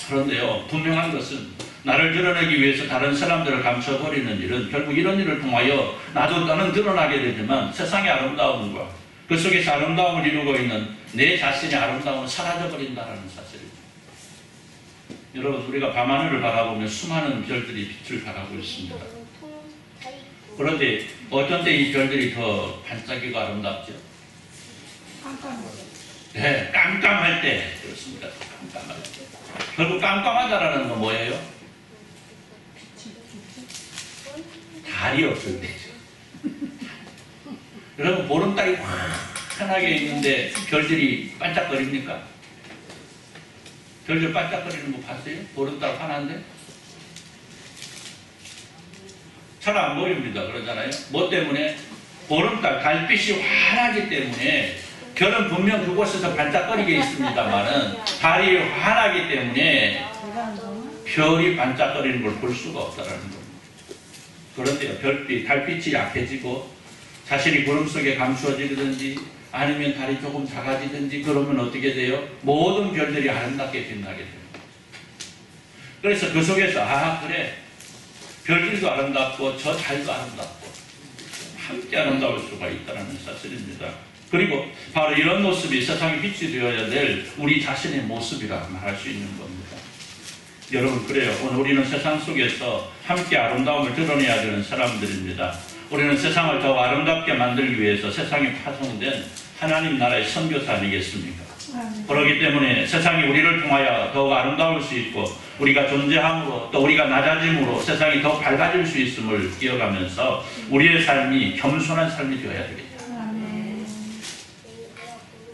그런데요, 분명한 것은 나를 드러내기 위해서 다른 사람들을 감춰버리는 일은 결국 이런 일을 통하여 나는 드러나게 되지만 세상의 아름다움과 그 속에서 아름다움을 이루고 있는 내 자신의 아름다움은 사라져버린다는 사실입니다. 여러분, 우리가 밤하늘을 바라보면 수많은 별들이 빛을 발하고 있습니다. 그런데 어떤 때 이 별들이 더 반짝이고 아름답죠? 네, 깜깜 깜깜할 때 그렇습니다. 깜깜할 때. 결국 깜깜하다라는 건 뭐예요? 달이 없을 때죠. 여러분 보름달이 환하게 있는데 별들이 반짝거립니까? 별들 반짝거리는 거 봤어요? 보름달 환한데? 잘 안 보입니다. 그러잖아요. 뭐 때문에? 보름달, 달빛이 환하기 때문에 별은 분명 그곳에서 반짝거리게 있습니다만은 달이 환하기 때문에 별이 반짝거리는 걸 볼 수가 없다라는 겁니다. 그런데요, 별빛, 달빛이 약해지고 자신이 구름 속에 감추어지든지 아니면 달이 조금 작아지든지 그러면 어떻게 돼요? 모든 별들이 아름답게 빛나게 됩니다. 그래서 그 속에서 그래, 별들도 아름답고 저 달도 아름답고 함께 아름다울 수가 있다는 사실입니다. 그리고 바로 이런 모습이 세상의 빛이 되어야 될 우리 자신의 모습이라 말할 수 있는 겁니다. 여러분 그래요. 오늘 우리는 세상 속에서 함께 아름다움을 드러내야 되는 사람들입니다. 우리는 세상을 더 아름답게 만들기 위해서 세상에 파송된 하나님 나라의 선교사 아니겠습니까? 그렇기 때문에 세상이 우리를 통하여 더욱 아름다울 수 있고 우리가 존재함으로 또 우리가 낮아짐으로 세상이 더 밝아질 수 있음을 기억하면서 우리의 삶이 겸손한 삶이 되어야 되겠다.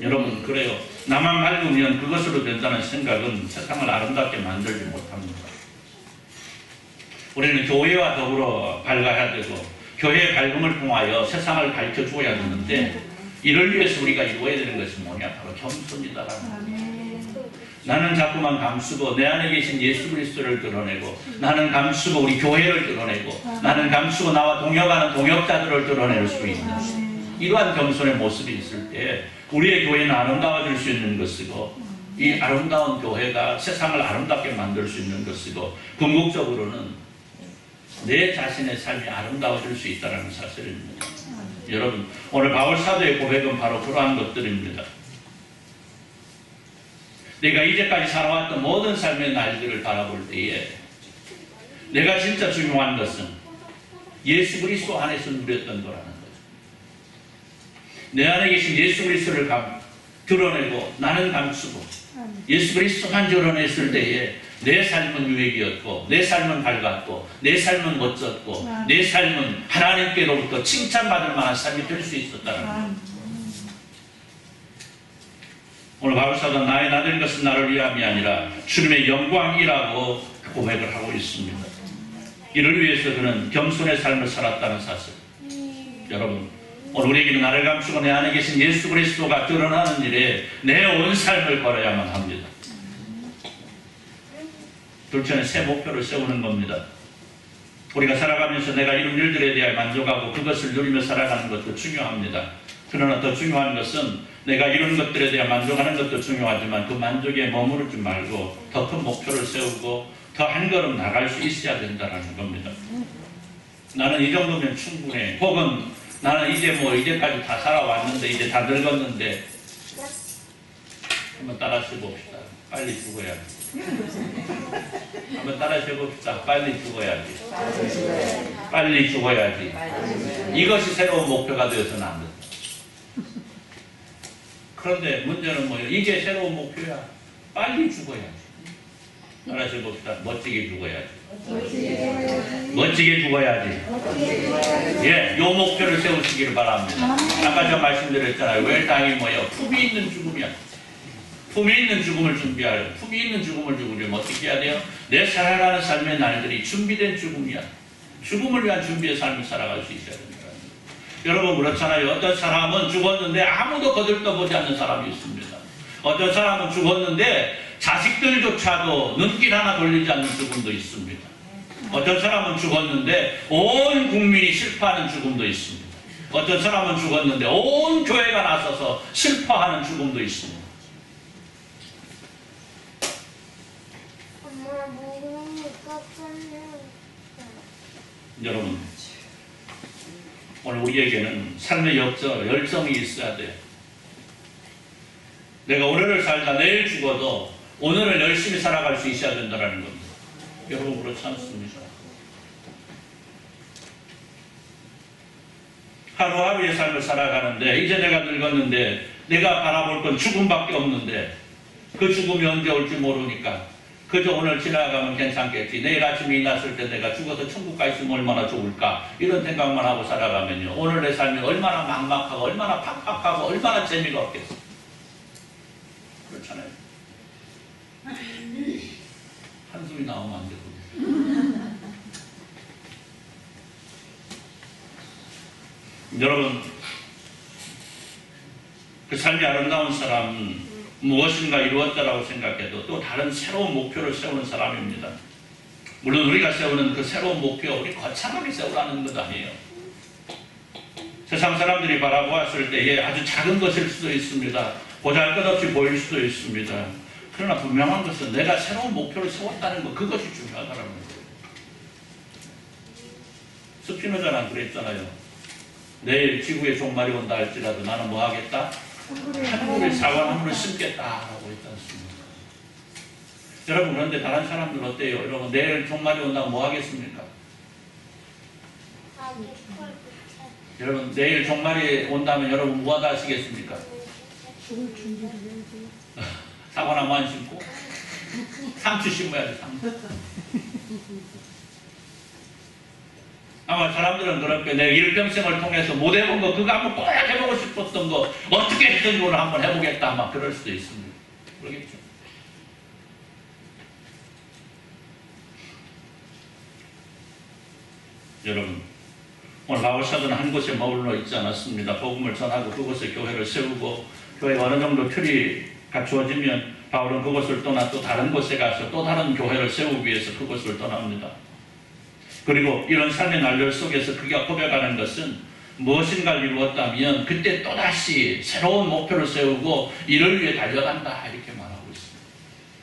여러분 그래요. 나만 밝으면 그것으로 된다는 생각은 세상을 아름답게 만들지 못합니다. 우리는 교회와 더불어 밝아야 되고 교회의 밝음을 통하여 세상을 가르쳐 주어야 되는데 이를 위해서 우리가 이루어야 되는 것이 뭐냐? 바로 겸손이다라는 거예요. 나는 자꾸만 감추고 내 안에 계신 예수 그리스도를 드러내고 나는 감추고 우리 교회를 드러내고 나는 감추고 나와 동역하는 동역자들을 드러낼 수 있는 이러한 겸손의 모습이 있을 때 우리의 교회는 아름다워질 수 있는 것이고 이 아름다운 교회가 세상을 아름답게 만들 수 있는 것이고 궁극적으로는 내 자신의 삶이 아름다워질 수 있다는 사실입니다. 여러분 오늘 바울 사도의 고백은 바로 그러한 것들입니다. 내가 이제까지 살아왔던 모든 삶의 날들을 바라볼 때에 내가 진짜 중요한 것은 예수 그리스도 안에서 누렸던 거라는 거죠. 내 안에 계신 예수 그리스도를 드러내고 나는 감추고 예수 그리스도만 드러냈을 때에 내 삶은 유익이었고 내 삶은 밝았고 내 삶은 멋졌고 내 삶은 하나님께로부터 칭찬받을 만한 삶이 될 수 있었다는 거예요. 오늘 바울사도는 나의 나된 것은 나를 위함이 아니라 주님의 영광이라고 고백을 하고 있습니다. 이를 위해서 그는 겸손의 삶을 살았다는 사실. 여러분 오늘 우리에게는 나를 감추고 내 안에 계신 예수 그리스도가 드러나는 일에 내 온 삶을 걸어야만 합니다. 둘째는 새 목표를 세우는 겁니다. 우리가 살아가면서 내가 이룬 일들에 대해 만족하고 그것을 누리며 살아가는 것도 중요합니다. 그러나 더 중요한 것은 내가 이룬 것들에 대해 만족하는 것도 중요하지만 그 만족에 머무르지 말고 더 큰 목표를 세우고 더 한 걸음 나갈 수 있어야 된다는 겁니다. 나는 이 정도면 충분해. 혹은 나는 이제까지 다 살아왔는데 이제 다 늙었는데 한번 따라서 봅시다. 빨리 죽어야지. 한번 따라서 봅시다. 빨리 죽어야지. 빨리 죽어야지. 이것이 새로운 목표가 되어서는 안 된다. 그런데 문제는 뭐예요? 이게 새로운 목표야. 빨리 죽어야지. 따라서 봅시다. 멋지게 죽어야지. 멋지게 죽어야지. 예, 요 목표를 세우시기를 바랍니다. 아까 제가 말씀드렸잖아요. 웰당이 뭐예요? 품이 있는 죽음이야. 품이 있는 죽음을 준비하려. 품이 있는 죽음을 죽으려면 어떻게 해야 돼요? 내 살아가는 삶의 날들이 준비된 죽음이야. 죽음을 위한 준비의 삶을 살아갈 수 있어야 됩니다. 여러분 그렇잖아요. 어떤 사람은 죽었는데 아무도 거들떠보지 않는 사람이 있습니다. 어떤 사람은 죽었는데 자식들조차도 눈길 하나 돌리지 않는 죽음도 있습니다. 어떤 사람은 죽었는데 온 국민이 슬퍼하는 죽음도 있습니다. 어떤 사람은 죽었는데 온 교회가 나서서 슬퍼하는 죽음도 있습니다. 여러분 오늘 우리에게는 삶의 열정이 있어야 돼요. 내가 오늘을 살다 내일 죽어도 오늘을 열심히 살아갈 수 있어야 된다는 겁니다. 여러분 그렇지 않습니까? 하루하루의 삶을 살아가는데 이제 내가 늙었는데 내가 바라볼 건 죽음밖에 없는데 그 죽음이 언제 올지 모르니까 그저 오늘 지나가면 괜찮겠지. 내일 아침에 일어났을 때 내가 죽어서 천국 가 있으면 얼마나 좋을까. 이런 생각만 하고 살아가면요. 오늘 내 삶이 얼마나 막막하고 얼마나 팍팍하고 얼마나 재미가 없겠어. 그렇잖아요. 한숨이 나오면 안 되거든요. 여러분, 그 삶이 아름다운 사람은 무엇인가 이루었다라고 생각해도 또 다른 새로운 목표를 세우는 사람입니다. 물론 우리가 세우는 그 새로운 목표, 우리 거창하게 세우라는 것 아니에요. 세상 사람들이 바라보았을 때에 아주 작은 것일 수도 있습니다. 보잘것없이 보일 수도 있습니다. 그러나 분명한 것은 내가 새로운 목표를 세웠다는 것, 그것이 중요하다는 거예요. 스피노자는 그랬잖아요. 내일 지구에 종말이 온다 할지라도 나는 뭐 하겠다? 한국의 사과나무를 심겠다라고 했지 않습니까? 여러분, 그런데 다른 사람들 어때요? 여러분, 내일 종말이 온다고 뭐 하겠습니까? 여러분, 내일 종말이 온다면 여러분 뭐 하다 하시겠습니까? 죽을 준비를 해야지. 사과나무 안 심고 상추 심어야지. 상추. 아마 사람들은 그렇게 내 일평생을 통해서 못 해본 거, 그거 한번 꼭 해보고 싶었던 거 어떻게 했든 오늘 한번 해보겠다, 막 그럴 수도 있습니다. 그러겠죠. 여러분, 오늘 바울 사도는 한 곳에 머물러 있지 않았습니다. 복음을 전하고 그곳에 교회를 세우고 교회가 어느 정도 틀이 갖추어지면 바울은 그곳을 떠나 또 다른 곳에 가서 또 다른 교회를 세우기 위해서 그곳을 떠납니다. 그리고 이런 삶의 날들 속에서 그가 고백하는 것은 무엇인가를 이루었다면 그때 또다시 새로운 목표를 세우고 이를 위해 달려간다, 이렇게 말하고 있습니다.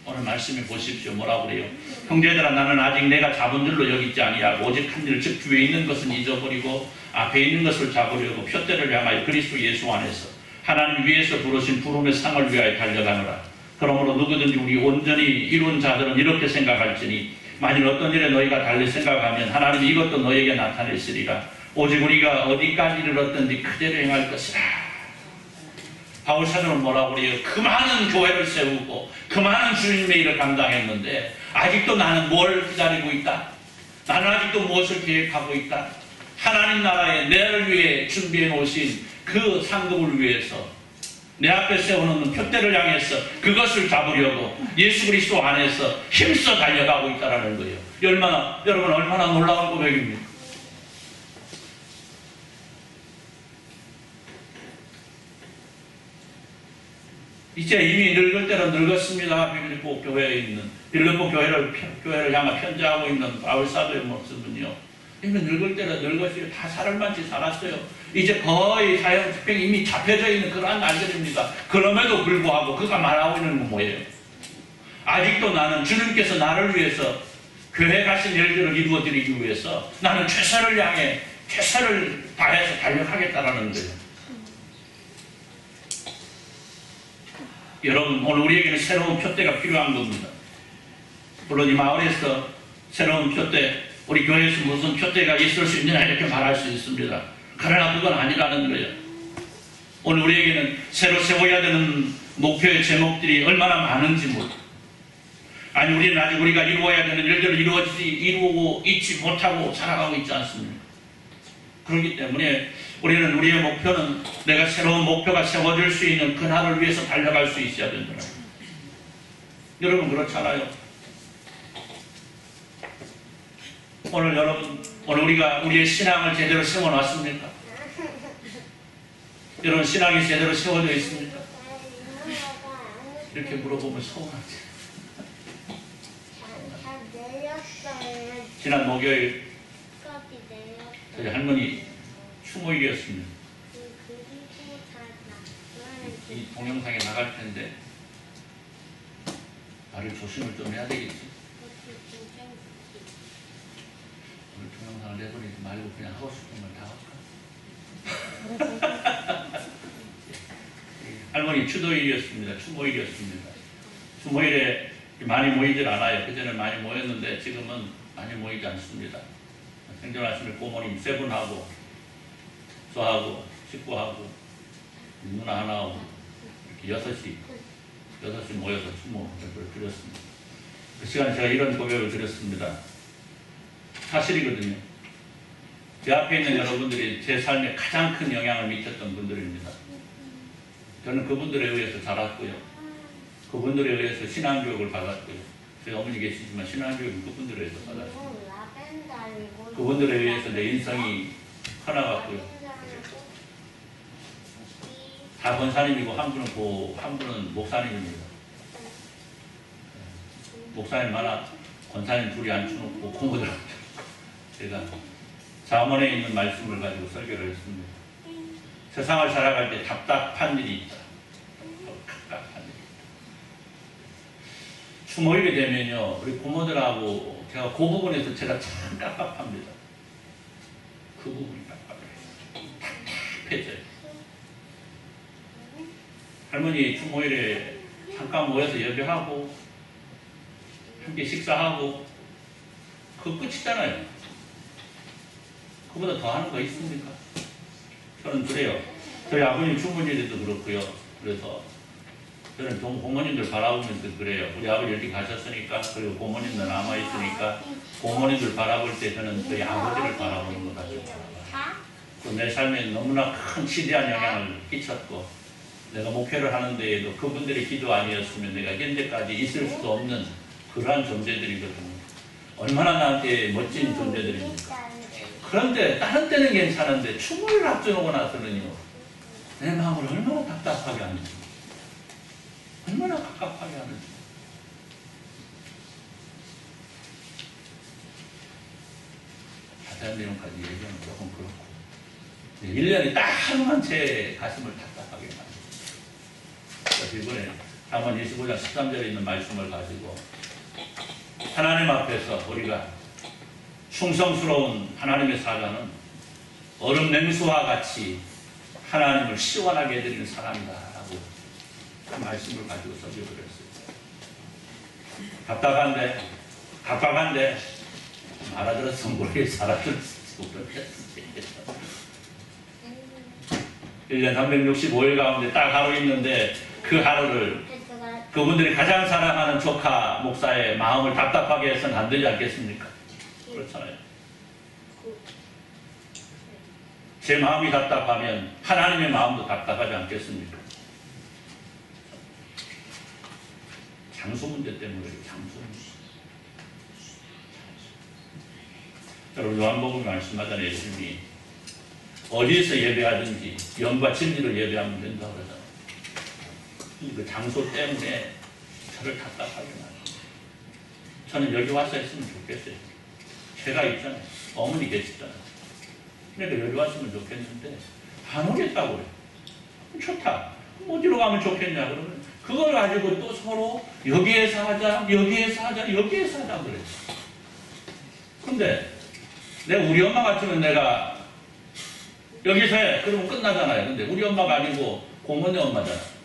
오늘 말씀해 보십시오. 뭐라고 그래요? 형제들아, 나는 아직 내가 잡은 줄로 여기지 아니하고 오직 한 일, 즉 주위에 있는 것은 잊어버리고 앞에 있는 것을 잡으려고 표대를 향하여 그리스도 예수 안에서 하나님 위에서 부르신 부름의 상을 위하여 달려가노라. 그러므로 누구든지 우리 온전히 이룬 자들은 이렇게 생각할지니 만일 어떤 일에 너희가 달리 생각하면 하나님이 이것도 너희에게 나타내시리라. 오직 우리가 어디까지 이르렀든지 그대로 행할 것이라. 바울 사도는 뭐라고 그래요? 그 많은 교회를 세우고 그 많은 주님의 일을 감당했는데 아직도 나는 뭘 기다리고 있다? 나는 아직도 무엇을 계획하고 있다? 하나님 나라에 나를 위해 준비해 놓으신 그 상급을 위해서 내 앞에 세워놓는 표대를 향해서 그것을 잡으려고 예수 그리스도 안에서 힘써 달려가고 있다는 거예요. 여러분 얼마나 놀라운 고백입니까? 이제 이미 늙을 때는 늙었습니다. 빌립보 교회에 있는 빌립보 교회를 향해 편지하고 있는 바울 사도의 모습은요. 이미 늙을 때는 늙었어요. 다 사람만치 살았어요. 이제 거의 사형 집행이 이미 잡혀져 있는 그러한 날들입니다. 그럼에도 불구하고 그가 말하고 있는 건 뭐예요? 아직도 나는 주님께서 나를 위해서 교회 가신 일들을 이루어드리기 위해서 나는 최선을 향해 최선을 다해서 달려가겠다라는 거예요. 여러분, 오늘 우리에게는 새로운 표대가 필요한 겁니다. 물론 이 마을에서 새로운 표대, 우리 교회에서 무슨 표대가 있을 수 있느냐 이렇게 말할 수 있습니다. 그러나 그건 아니라는 거예요. 오늘 우리에게는 새로 세워야 되는 목표의 제목들이 얼마나 많은지 아니 우리는 아직 우리가 이루어야 되는 일들을 이루고 있지 못하고 살아가고 있지 않습니까? 그렇기 때문에 우리는 우리의 목표는 내가 새로운 목표가 세워질 수 있는 그날을 위해서 달려갈 수 있어야 된다고요. 여러분 그렇잖아요. 오늘 우리가 우리의 신앙을 제대로 세워놨습니까? 여러분 신앙이 제대로 세워져 있습니까? 이렇게 물어보면 서운하지. 지난 목요일 저희 할머니 추모일이었습니다. 이 동영상에 나갈 텐데 말을 조심을 좀 해야 되겠지. 오늘 동영상을 내보내지 말고 그냥 하고 싶은 말 다 할까? 할머니 추도일이었습니다. 추모일이었습니다. 추모일에 많이 모이질 않아요. 그전에 많이 모였는데 지금은 많이 모이지 않습니다. 생존하시는 고모님 세 분하고 저하고 식구하고 누나 하나하고 6시 모여서 추모를 드렸습니다. 그 시간에 제가 이런 고백을 드렸습니다. 사실이거든요. 제 앞에 있는 여러분들이 제 삶에 가장 큰 영향을 미쳤던 분들입니다. 저는 그분들에 의해서 자랐고요. 그분들에 의해서 신앙교육을 받았고요. 저희 어머니 계시지만 신앙교육은 그분들에 의해서 받았습니다. 그분들에 의해서 내 인생이 커나갔고요. 다 권사님이고 한 분은 목사님입니다. 목사님 하나, 권사님 둘이 앉혀놓고 공부들 제가 자문에 있는 말씀을 가지고 설교를 했습니다. 세상을 살아갈 때 답답한 일이 있다. 답답한 일이 있다. 추모일이 되면요, 우리 고모들하고 제가 그 부분에서 제가 참 깝깝합니다. 그 부분이 깝깝해요. 답답해져요. 할머니 추모일에 잠깐 모여서 예배하고 함께 식사하고 그거 끝이잖아요. 그보다 더 하는 거 있습니까? 저는 그래요. 저희 아버님 추모일에도 그렇고요. 그래서 저는 고모님들 바라보면서 그래요. 우리 아버지 이렇게 가셨으니까, 그리고 고모님들 남아있으니까 고모님들 바라볼 때 저는 저희 아버지를 바라보는 것 같아요. 내 삶에 너무나 큰 지대한 영향을 끼쳤고, 내가 목회를 하는 데에도 그분들의 기도 아니었으면 내가 현재까지 있을 수도 없는 그러한 존재들이거든요. 얼마나 나한테 멋진 존재들입니까? 그런데 다른 때는 괜찮은데 추모를 앞두고 나서는요, 내 마음을 얼마나 답답하게 하는지, 얼마나 갑갑하게 하는지. 자세한 내용까지 얘기하면 조금 그렇고, 1년에 딱 하루만 제 가슴을 답답하게 만들어요. 그래서 이번에 잠언 25장 13절에 있는 말씀을 가지고 하나님 앞에서 우리가 충성스러운 하나님의 사자는 얼음 냉수와 같이 하나님을 시원하게 해드리는 사람이다 라고 그 말씀을 가지고 설교를 했어요. 답답한데 알아들었으면 모르겠어. 알아들었을지 모르겠어. 1년 365일 가운데 딱 하루 있는데 그 하루를 그분들이 가장 사랑하는 조카 목사의 마음을 답답하게 해서는 안 되지 않겠습니까? 그렇잖아요. 제 마음이 답답하면 하나님의 마음도 답답하지 않겠습니까? 장소 문제 때문에 장소 문제. 여러분 요한복음 말씀하잖아요. 예수님이 어디에서 예배하든지 영과 진리로 예배하면 된다고 그러잖아요. 그 장소 때문에 저를 답답하게 만들어요. 저는 여기 와서 했으면 좋겠어요. 제가 있잖아요. 어머니 계시잖아요. 그러니까 여기 왔으면 좋겠는데 안 오겠다고 그래요. 좋다. 어디로 가면 좋겠냐 그러면 그걸 가지고 또 서로 여기에서 하자 여기에서 하자 그래요. 근데 내가 우리 엄마 같으면 내가 여기서 해 그러면 끝나잖아요. 근데 우리 엄마가 아니고 고모네 엄마잖아.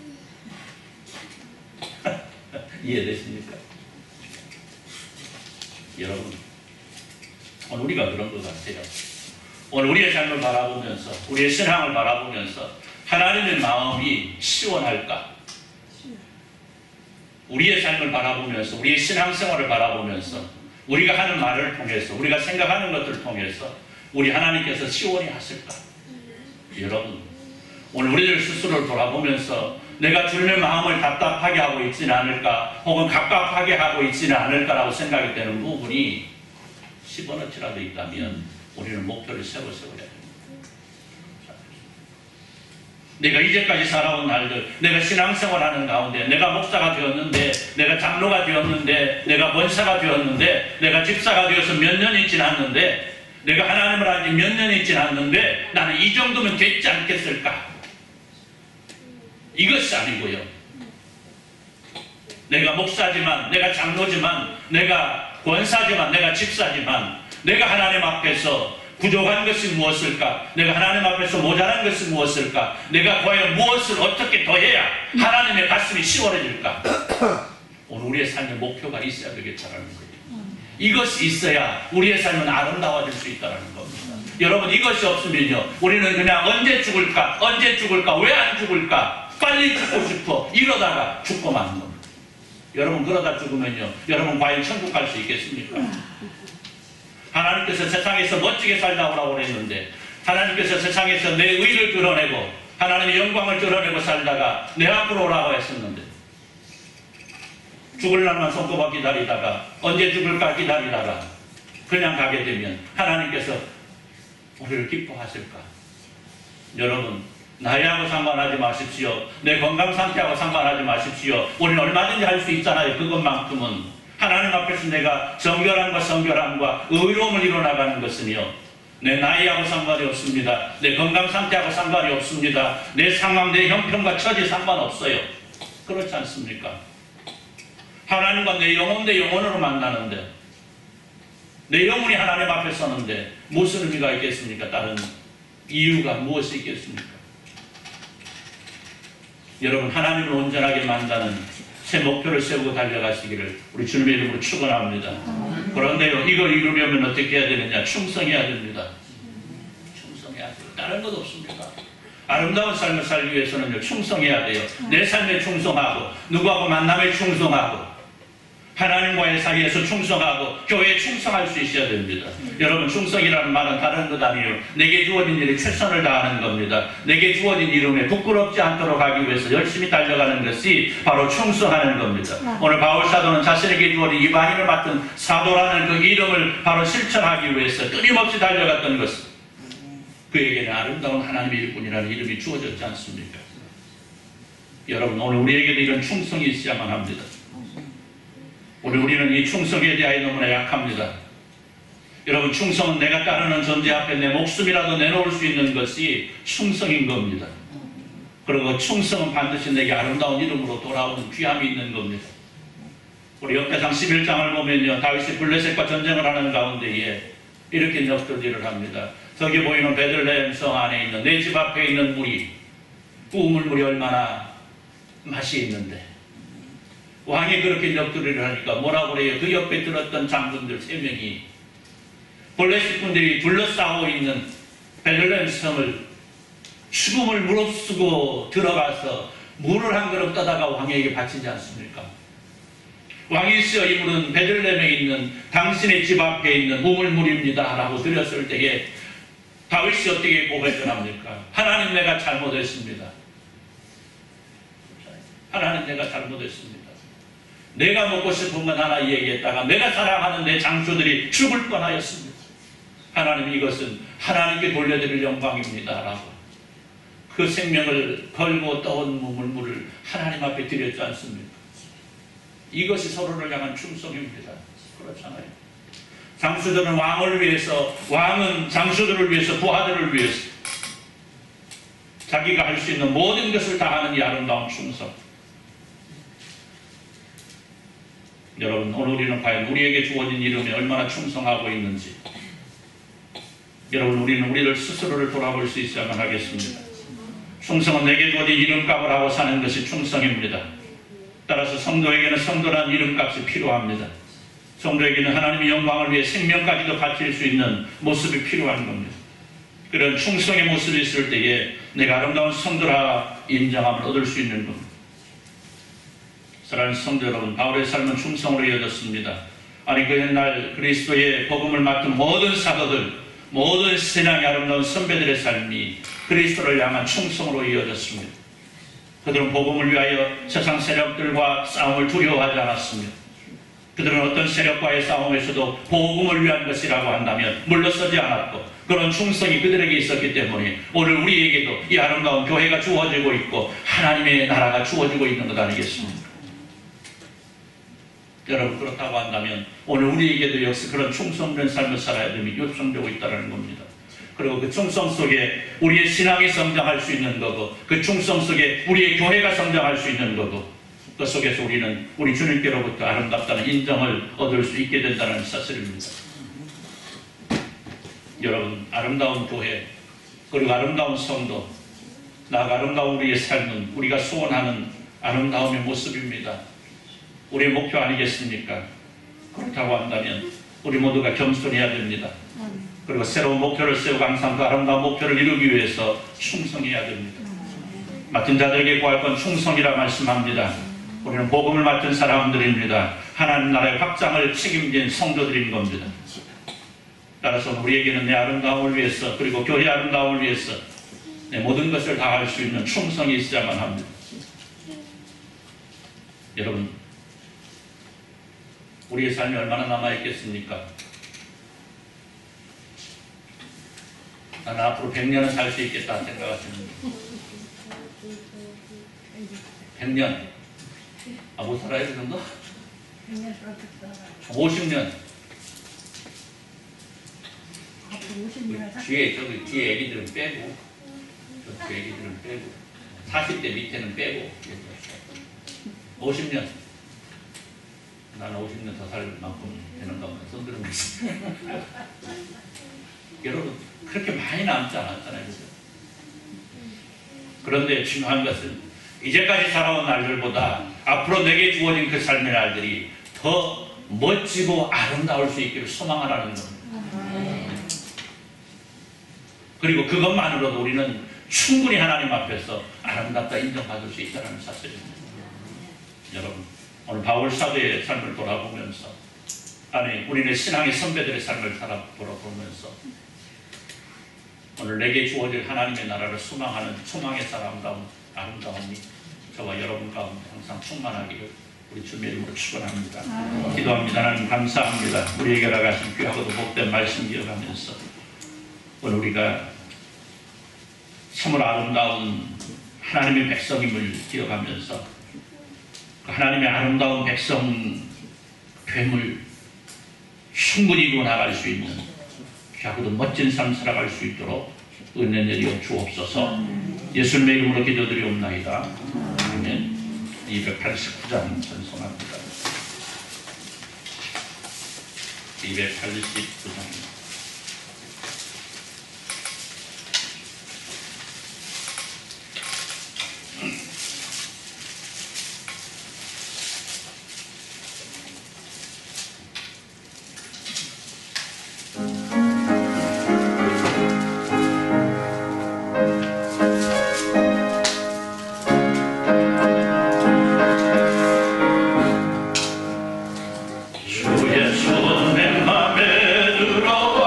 이해되십니까? 여러분, 오늘 우리가 그런 것 같아요. 오늘 우리의 삶을 바라보면서, 우리의 신앙을 바라보면서 하나님의 마음이 시원할까? 우리의 삶을 바라보면서, 우리의 신앙생활을 바라보면서 우리가 하는 말을 통해서, 우리가 생각하는 것들을 통해서 우리 하나님께서 시원히 하실까? 여러분, 오늘 우리들 스스로를 돌아보면서 내가 주님의 마음을 답답하게 하고 있지는 않을까, 혹은 갑갑하게 하고 있지는 않을까라고 생각이 되는 부분이 10원어치라도 있다면 우리는 목표를 세워야 됩니다. 내가 이제까지 살아온 날들, 내가 신앙생활하는 가운데 내가 목사가 되었는데, 내가 장로가 되었는데, 내가 권사가 되었는데, 내가 집사가 되어서 몇 년이 지났는데, 내가 하나님을 안 지 몇 년이 지났는데 나는 이 정도면 됐지 않겠을까? 이것이 아니고요. 내가 목사지만, 내가 장로지만, 내가 권사지만, 내가 집사지만, 내가 하나님 앞에서 부족한 것이 무엇일까? 내가 하나님 앞에서 모자란 것이 무엇일까? 내가 과연 무엇을 어떻게 더 해야 하나님의 가슴이 시원해질까? 오늘 우리의 삶의 목표가 있어야 되겠다는 거예요. 이것이 있어야 우리의 삶은 아름다워질 수 있다는 겁니다. 여러분, 이것이 없으면요, 우리는 그냥 언제 죽을까? 왜 안 죽을까? 빨리 죽고 싶어. 이러다가 죽고 마는 겁니다. 여러분 그러다 죽으면요, 여러분 과연 천국 갈 수 있겠습니까? 하나님께서 세상에서 멋지게 살라고 하라고 그랬는데, 하나님께서 세상에서 내 의를 드러내고 하나님의 영광을 드러내고 살다가 내 앞으로 오라고 했었는데, 죽을 날만 손꼽아 기다리다가 언제 죽을까 기다리다가 그냥 가게 되면 하나님께서 우리를 기뻐하실까? 여러분, 나이하고 상관하지 마십시오. 내 건강 상태하고 상관하지 마십시오. 우리는 얼마든지 할 수 있잖아요. 그것만큼은 하나님 앞에서 내가 정결함과 성결함과 의로움을 이뤄나가는 것은요, 내 나이하고 상관이 없습니다. 내 건강 상태하고 상관이 없습니다. 내 상황, 내 형편과 처지 상관없어요. 그렇지 않습니까? 하나님과 내 영혼 대 영혼으로 만나는데, 내 영혼이 하나님 앞에 서는데 무슨 의미가 있겠습니까? 다른 이유가 무엇이 있겠습니까? 여러분, 하나님을 온전하게 만나는 새 목표를 세우고 달려가시기를 우리 주님의 이름으로 축원합니다. 그런데요, 이걸 이루려면 어떻게 해야 되느냐? 충성해야 됩니다. 충성해야 돼요. 다른 것 없습니까? 아름다운 삶을 살기 위해서는요, 충성해야 돼요. 내 삶에 충성하고, 누구하고 만남에 충성하고, 하나님과의 사이에서 충성하고, 교회에 충성할 수 있어야 됩니다. 여러분, 충성이라는 말은 다른 것 아니에요. 내게 주어진 일에 최선을 다하는 겁니다. 내게 주어진 이름에 부끄럽지 않도록 하기 위해서 열심히 달려가는 것이 바로 충성하는 겁니다. 오늘 바울 사도는 자신에게 주어진 이방인을 맡은 사도라는 그 이름을 바로 실천하기 위해서 끊임없이 달려갔던 것은, 그에게는 아름다운 하나님의 일꾼이라는 이름이 주어졌지 않습니까? 여러분, 오늘 우리에게도 이런 충성이 있어야만 합니다. 우리는 이 충성에 대하여 너무나 약합니다. 여러분, 충성은 내가 따르는 존재 앞에 내 목숨이라도 내놓을 수 있는 것이 충성인 겁니다. 그리고 충성은 반드시 내게 아름다운 이름으로 돌아오는 귀함이 있는 겁니다. 우리 역대상 11장을 보면요, 다윗이 블레셋과 전쟁을 하는 가운데에 이렇게 넋두리를 합니다. 저기 보이는 베들레헴 성 안에 있는 내 집 앞에 있는 물이, 우물물이 얼마나 맛이 있는데, 왕이 그렇게 넋두리를 하니까 뭐라고 그래요? 그 옆에 들었던 장군들 3명이 블레셋 군들이 둘러싸고 있는 베들레헴 성을 죽음을 무릅쓰고 들어가서 물을 한 그릇 떠다가 왕에게 바치지 않습니까? 왕이시여, 이 물은 베들레헴에 있는 당신의 집 앞에 있는 우물물입니다 라고 드렸을 때에 다윗이 어떻게 고백을 합니까? 하나님, 내가 잘못했습니다. 하나님, 내가 잘못했습니다. 내가 먹고 싶은 건 하나 얘기했다가 내가 사랑하는 내 장수들이 죽을 뻔하였습니다. 하나님, 이것은 하나님께 돌려드릴 영광입니다 라고 그 생명을 걸고 떠온 우물물을 하나님 앞에 드렸지 않습니까? 이것이 서로를 향한 충성입니다. 그렇잖아요. 장수들은 왕을 위해서, 왕은 장수들을 위해서, 부하들을 위해서 자기가 할 수 있는 모든 것을 다하는 이 아름다운 충성. 여러분, 오늘 우리는 과연 우리에게 주어진 이름에 얼마나 충성하고 있는지, 여러분, 우리는 우리를 스스로를 돌아볼 수 있어야만 하겠습니다. 충성은 내게 주어진 이름값을 하고 사는 것이 충성입니다. 따라서 성도에게는 성도란 이름값이 필요합니다. 성도에게는 하나님의 영광을 위해 생명까지도 바칠 수 있는 모습이 필요한 겁니다. 그런 충성의 모습이 있을 때에 내가 아름다운 성도라 인정함을 얻을 수 있는 겁니다. 사랑하는 성도 여러분, 바울의 삶은 충성으로 이어졌습니다. 아니, 그 옛날 그리스도의 복음을 맡은 모든 사도들, 모든 신앙의 아름다운 선배들의 삶이 그리스도를 향한 충성으로 이어졌습니다. 그들은 복음을 위하여 세상 세력들과 싸움을 두려워하지 않았습니다. 그들은 어떤 세력과의 싸움에서도 복음을 위한 것이라고 한다면 물러서지 않았고, 그런 충성이 그들에게 있었기 때문에 오늘 우리에게도 이 아름다운 교회가 주어지고 있고 하나님의 나라가 주어지고 있는 것 아니겠습니까? 여러분, 그렇다고 한다면 오늘 우리에게도 역시 그런 충성된 삶을 살아야 됨이 요청되고 있다는 겁니다. 그리고 그 충성 속에 우리의 신앙이 성장할 수 있는 거고, 그 충성 속에 우리의 교회가 성장할 수 있는 거고, 그 속에서 우리는 우리 주님께로부터 아름답다는 인정을 얻을 수 있게 된다는 사실입니다. 여러분, 아름다운 교회, 그리고 아름다운 성도, 나아가 아름다운 우리의 삶은 우리가 소원하는 아름다움의 모습입니다. 우리의 목표 아니겠습니까? 그렇다고 한다면 우리 모두가 겸손해야 됩니다. 그리고 새로운 목표를 세우고 항상 그 아름다운 목표를 이루기 위해서 충성해야 됩니다. 맡은 자들에게 구할 건 충성이라 말씀합니다. 우리는 복음을 맡은 사람들입니다. 하나님 나라의 확장을 책임진 성도들인 겁니다. 따라서 우리에게는 내 아름다움을 위해서 그리고 교회 아름다움을 위해서 내 모든 것을 다할 수 있는 충성이 있어야만 합니다. 여러분, 우리의 삶이 얼마나 남아있겠습니까? 나는 앞으로 100년은 살 수 있겠다 생각하시는 분. 100년. 아, 못 살아야 되는 거? 50년. 뒤에 애기들은 빼고, 저 뒤에 애기들은 빼고, 40대 밑에는 빼고, 50년. 나는 50년 더 살 만큼 되는 것만 손들면 있습니다. 여러분, 그렇게 많이 남지 않았잖아요. 그죠? 그런데 중요한 것은 이제까지 살아온 날들보다 앞으로 내게 주어진 그 삶의 날들이 더 멋지고 아름다울 수 있기를 소망하라는 겁니다. 그리고 그것만으로도 우리는 충분히 하나님 앞에서 아름답다 인정받을 수 있다는 사실입니다. 여러분, 오늘 바울 사도의 삶을 돌아보면서, 아니 우리는 신앙의 선배들의 삶을 돌아보면서 오늘 내게 주어질 하나님의 나라를 소망하는 소망의 아름다움이 저와 여러분 가운데 항상 충만하기를 우리 주님의 이름으로 축원합니다. 기도합니다. 하나님 감사합니다. 우리에게 허락하신 귀하고도 복된 말씀 기억하면서 오늘 우리가 참으로 아름다운 하나님의 백성임을 기억하면서 그 하나님의 아름다운 백성 됨을 충분히 이루어 나갈 수 있는 귀하고도 멋진 삶 살아갈 수 있도록 은혜 내려 주옵소서. 예수님의 이름으로 기도드리옵나이다. 아멘. 289장 전송합니다. 289장. 주의 손에 맘에 들어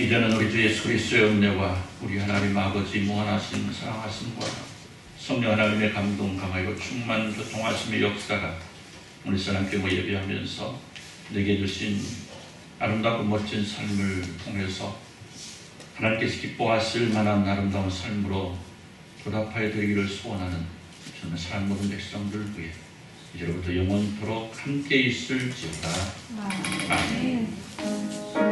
이제는 우리 주 예수 그리스도의 은혜와 우리 하나님 아버지 무한하신 사랑하심과 성령 하나님의 감동 강하고 충만 교통하심의 역사가 우리 사랑교회 예배하면서 내게 주신 아름답고 멋진 삶을 통해서 하나님께서 기뻐하실 만한 아름다운 삶으로 보답하여 드리기를 소원하는 저는 사랑 모든 백성들 위해 이제부터 영원토록 함께 있을지어다. 아멘.